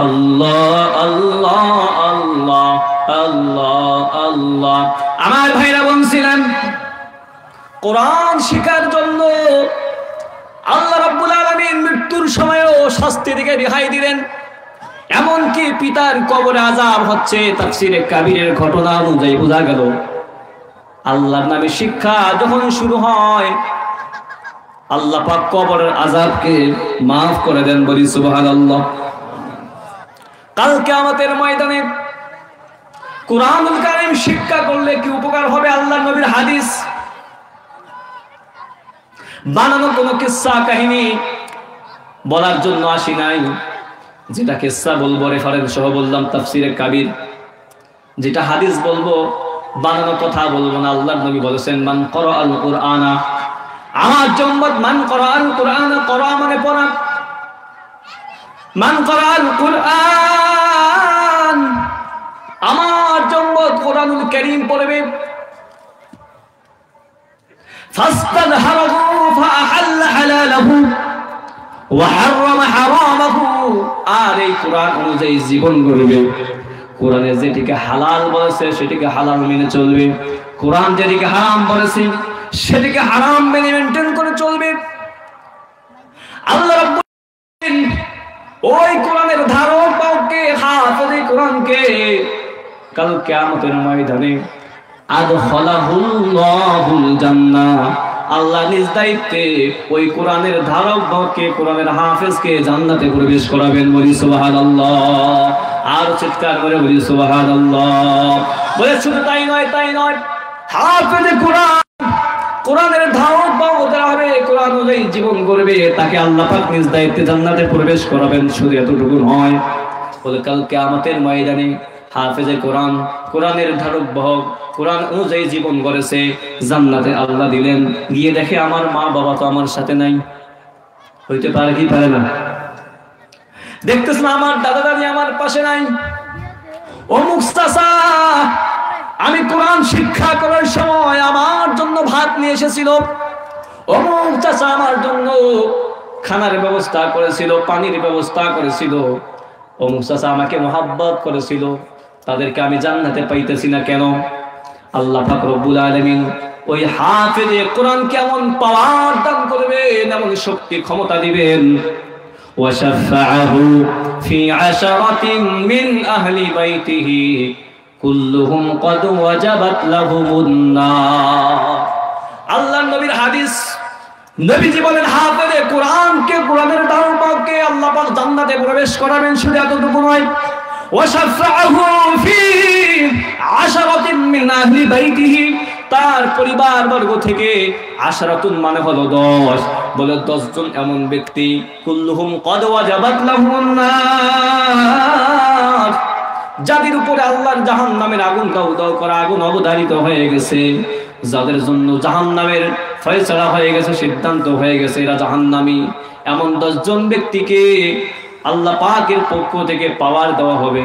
আল্লাহ আল্লাহ আল্লাহ আল্লাহ আল্লাহ। আমার ভাইরা বলছিলেন কোরআন শিখার জন্য আল্লাহ রাব্বুল আলামিন মৃত্যুর সময়ও শাস্তি থেকে রেহাই দিলেন। এমনকি পিতার কবরে আযাব হচ্ছে, তাফসীরে কাবীরের ঘটনা অনুযায়ী বোঝা গেল আল্লাহর নামে শিক্ষা যখন শুরু হয় আল্লাহ পাক কবরের আযাবকে মাফ করে দেন। বলি সুবহানাল্লাহ। কাল কিয়ামতের ময়দানে কুরআনুল কারীম শিক্ষা করলে কি উপকার হবে? আল্লাহর নবীর হাদিস, বানানো কোনো কিসসা কাহিনী বলার জন্য আসি নাই। যেটা কিসসা বলবো রেফারেন্স সহ বললাম তাফসীরে কাবীর, যেটা হাদিস বলবো বানানো কথা বলবো না। আল্লাহর নবী বলেছেন মান ক্বরাআল কুরআনা, আমার উম্মত মান ক্বরাআল কুরআনা, ক্বরা মানে পড়া, মান ক্বরাআল কুরআন, আমার উম্মত কুরআনুল কারীম পড়বে, ফাস্তাযহারাহু ফাআহাল্লা হালালাহু ওয়া হারামা হারামাহু, আর এই কুরআন অনুযায়ী জীবন গড়বে, কোরআনে যেটিকে হালাল বলেছে সেটিকে হালাল মেনে চলবে, কোরআন যেদিকে হারাম বলেছে সেদিকে হারাম মেনে মেনটেন করে চলবে। আল্লাহ রাব্বুল আলামিন ওই কোরআনের ধারক বাহককে, হাফেজে কোরআনকে কাল কিয়ামতের ময়দানে আদখালাহুল্লাহুল জান্নাহ, আল্লাহ নিজ দায়িত্বে ওই কোরআনের ধারক বাহককে, কোরআনের হাফেজকে জান্নাতে প্রবেশ করাবেন। বলি সুবহানাল্লাহ। আর চিৎকার করে বলি সুবহানাল্লাহ। বলে শুধু তাই নয়, হাফেজে কোরআন, কোরআনের ধারক বাহক যারা হবে, কোরআন অনুযায়ী জীবন করবে, তাকে আল্লাহ পাক নিজ দায়িত্বে জান্নাতে প্রবেশ করাবেন। শুধু এতটুকু নয়, বলে কাল কিয়ামতের ময়দানে হাফেজে কোরআন, কোরআনের ধারক বাহক, কোরআন অনুযায়ী জীবন করেছে, জান্নাতে আল্লাহ দিলেন। গিয়ে দেখে আমার মা বাবা তো আমার সাথে নাই। হইতে পারে কি পারে না? দেখতেছ না আমার দাদা দাদি আমার পাশে নাই। অমুক চাচা আমি কোরআন শিক্ষা করার সময় আমার জন্য ভাত নিয়ে এসেছিল, অমুক চাচা আমার জন্য খানার ব্যবস্থা করেছিল, পানির ব্যবস্থা করেছিল, অমুক চাচা আমাকে মহাব্বত করেছিল, তাদেরকে আমি জান্নাতে পাইতেছি না কেন? আল্লাহ পাক রব্বুল আলামিন ওই হাফেজে কোরআন কেমন পাওয়ার দান করবেন, এমন শক্তি ক্ষমতা দিবেন। ওয়াশাফাআহু ফি আশরাতিন মিন আহলি বাইতিহি কুল্লুহুম ক্বাদ ওয়াজাবাত লাহুমুন নার। আল্লাহর নবীর হাদিস, নবীজি বলেন হাফেজে কোরআনকে, কোরআনের ধারক বাহককে আল্লাহ পাক জান্নাতে প্রবেশ করাবেন। শুধু এতটুকু নয়, ওয়াশাফাআহু ফি আশরাতিন মিন আহলি বাইতিহি, তার পরিবার বর্গ থেকে, আশরাতুন মানে হলো 10, বলে 10 জন এমন ব্যক্তি, কুল্লুহুম ক্বাদ ওয়াজাবাত লাহুমুন নার, যাদের উপরে আল্লাহর জাহান্নামের আগুন দাউ দাউ করা আগুন অবধারিত হয়ে গেছে, যাদের জন্য জাহান্নামের ফয়সালা হয়ে গেছে, সিদ্ধান্ত হয়ে গেছে, এরা জাহান্নামী। এমন 10 জন ব্যক্তিকে আল্লাহ পাকের পক্ষ থেকে পাওয়ার দেওয়া হবে।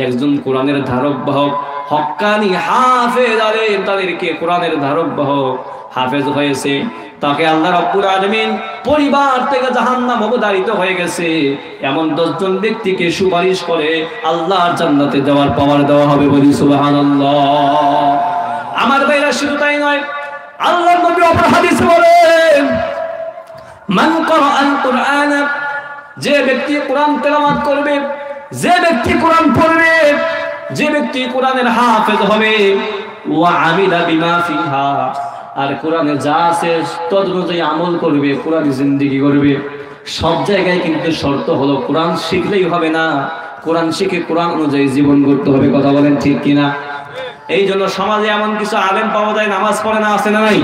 একজন কোরআনের ধারক বাহক, হক্কানি হাফেজ আলেম, তাদেরকে কোরআনের ধারক বাহক হাফেজ হয়েছে, তাকে আল্লাহ রাব্বুল আলামিন পরিবার থেকে জাহান্নাম অবধারিত হয়ে গেছে, এমন 10 জন ব্যক্তিকে সুপারিশ করে আল্লাহর জান্নাতে যাওয়ার পাওয়ার দেওয়া হবে। বলি সুবহানাল্লাহ। আমার ভাইরা, শুধু তাই নয়, আল্লাহর নবী অপর হাদিসে বলেন, মান ক্বারাআল কুরআন, যে ব্যক্তি কোরআন তেলাওয়াত করবে, যে ব্যক্তি কোরআন পড়বে, যে ব্যক্তি কোরআনের হাফেজ হবে, ওয়া আমিলা বিমা ফিহা, আর কোরআনে যা আছে তদ অনুযায়ী আমল করবে, কোরআনী জিন্দেগি করবে। সব জায়গায় কিন্তু শর্ত হলো কোরআন শিখলেই হবে না, কোরআন শিখে কোরআন অনুযায়ী জীবন করতে হবে। কথা বলেন ঠিক কিনা? এই জন্য সমাজে এমন কিছু আলেম পাওয়া যায় নামাজ পড়ে না, আছে না নাই?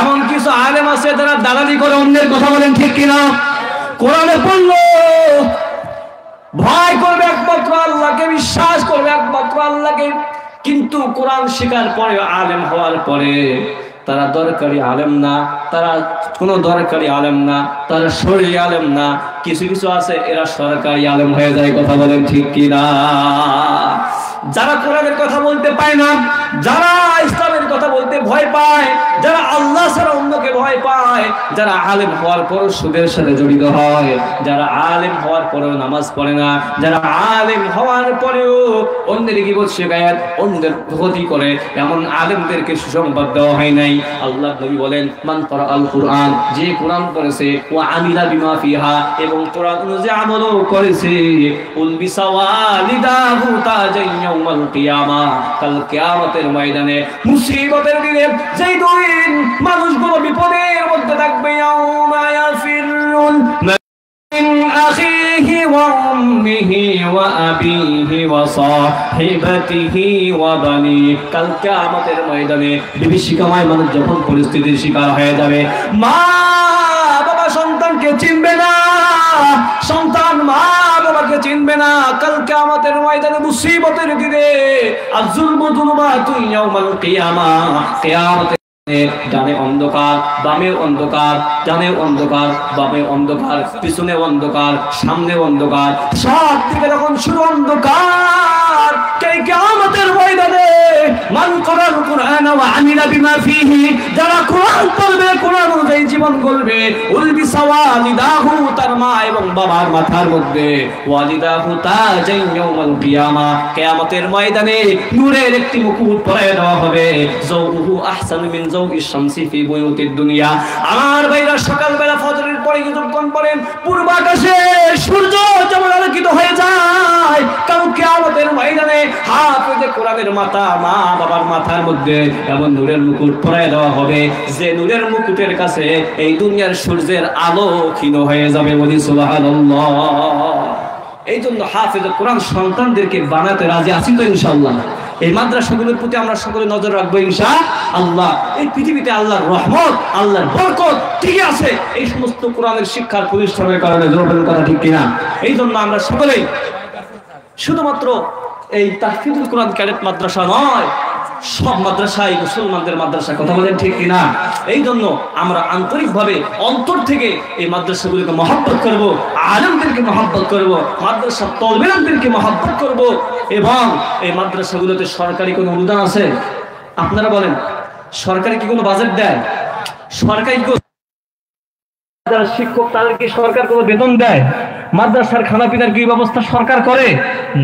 এমন কিছু আলেম আছে যারা দালালি করে অন্যের। কথা বলেন ঠিক কিনা? কোরআনে পড়লো, ভয় করবে একমাত্র আল্লাহকে, বিশ্বাস করবে একমাত্র আল্লাহকে, কিন্তু কোরআন শেখার পরে, আলেম হওয়ার পরে তারা দরকারি আলেম না, তারা কোনো দরকারি আলেম না, তারা শরীয়ী আলেম না। কিছু কিছু আছে এরা সরকারি আলেম হয়ে যায়। কথা বলেন ঠিক কিনা? যারা কোরআনের কথা বলতে পায় না, যারা ইসলামের কথা বলতে ভয় পায়, যারা আল্লাহ ছাড়া অন্যকে ভয় পায়, যারা আলেম হওয়ার পরও সুদের সাথে জড়িত হয়, যারা আলেম হওয়ার পরেও নামাজ পড়ে না, যারা আলেম হওয়ার পরেও অন্যের গীবত শিকায়াত, অন্যের ক্ষতি করে, এমন আলেমদেরকে সুসংবাদ দেওয়া হয় নাই। আল্লাহ নবী বলেন, মান ক্বারাআল কুরআন, যে কোরআন পড়েছে, ওয়া আমিলা বিমা ফিহা, এবং কোরআন অনুযায়ী আমলও করেছে, উলবিসা ওয়ালিদাহু তাজান ইয়াউমাল কিয়ামা, কাল কিয়ামতের ময়দানে, মুসিবতের দিনে, যেই দিন মানুষগুলো বিপদের মধ্যে থাকবে, ইয়াউমা ইয়াফিরুল মিন আখিহি ওয়া উম্মিহি ওয়া আবিহি ওয়া সাহিবাতিহি ওয়া বানি, কাল কিয়ামতের ময়দানে বিভীষিকাময় মানুষ যখন পরিস্থিতির শিকার হয়ে যাবে, মা বাবা সন্তানকে চিনবে না, সন্তান মা বাবাকে চিনবে না, কাল কিয়ামতের ময়দানে মুসিবতের দিনে, আযুলমু যুলমাতুন ইয়াউমাল কিয়ামা, কিয়ামতের ডানে অন্ধকার, বামে অন্ধকার, ডানে অন্ধকার, বামে অন্ধকার, পিছনে অন্ধকার, সামনে অন্ধকার, সব দিকে যখন শুধু অন্ধকার, কিয়ামতের ময়দানে মান ক্বারাল কুরআন ওয়া আমিলা বিমা ফীহি, যারা কোরআন পড়বে, কোরআন অনুযায়ী জীবন গড়বে, উলবিসা ওয়ালিদাহু, তার মা এবং বাবার মাথার মধ্যে ওয়ালিদাহু তাজান ইয়াউমাল কিয়ামা, কিয়ামতের ময়দানে নূরের একটি মুকুট পরায় দেওয়া হবে। যাওহু আহসানু মিন যাওইশ শামসি ফি বুয়ুতিদ দুনিয়া। আমার ভাইরা সকালবেলা ফজরের পরে যতক্ষণ পড়েন পূর্ব আকাশে সূর্য যেমন আলোকিত হয়ে যায়, কারণ কিয়ামতের ময়দানে হাফেজে কোরআনের মাথা, মা বাবার মাথার মধ্যে এমন নূরের মুকুট পরায় দেওয়া হবে যে নূরের মুকুটের কাছে এই দুনিয়ার সূর্যের আলো ক্ষীণ হয়ে যাবে। বলি সুবহানাল্লাহ। এই জন্য হাফেজে কোরআন সন্তানদেরকে বানাতে রাজি আছি তো ইনশাআল্লাহ। এই মাদ্রাসাগুলোর প্রতি আমরা সকলে নজর রাখবো ইনশাআল্লাহ। এই পৃথিবীতে আল্লাহর রহমত, আল্লাহর বরকত ঠিক আছে এই সমস্ত কোরআনের শিক্ষার প্রতিষ্ঠানের কারণে। জোরের কথা ঠিক কিনা? এই জন্য আমরা সকলেই শুধুমাত্র এই তাহফিজুল কোরআন ক্যাডেট মাদ্রাসা নয়, সব মাদ্রাসাই মুসলমানদের মাদ্রাসা। কথা বলেন ঠিক কিনা? এই জন্য আমরা আন্তরিকভাবে অন্তর থেকে এই মাদ্রাসাগুলোকে মহব্বত করব, আলেমদেরকে মহব্বত করব, মাদ্রাসা তলবেদেরকে মহব্বত করব। এবং এই মাদ্রাসাগুলোতে সরকারি কোনো অনুদান আছে? আপনারা বলেন, সরকারি কি কোনো বাজেট দেয়? সরকারি যারা শিক্ষক তাদেরকে সরকার কোনো বেতন দেয়? মাদ্রাসার খানা পিনার কি ব্যবস্থা সরকার করে?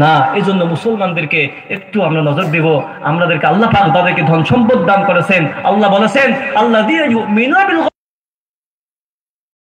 না। এই জন্য মুসলমানদেরকে একটু আমরা নজর দেব। আমাদেরকে আল্লাহ পাক তাদেরকে ধন সম্পদ দান করেছেন। আল্লাহ বলেছেন, আল্লাহ দিয়ে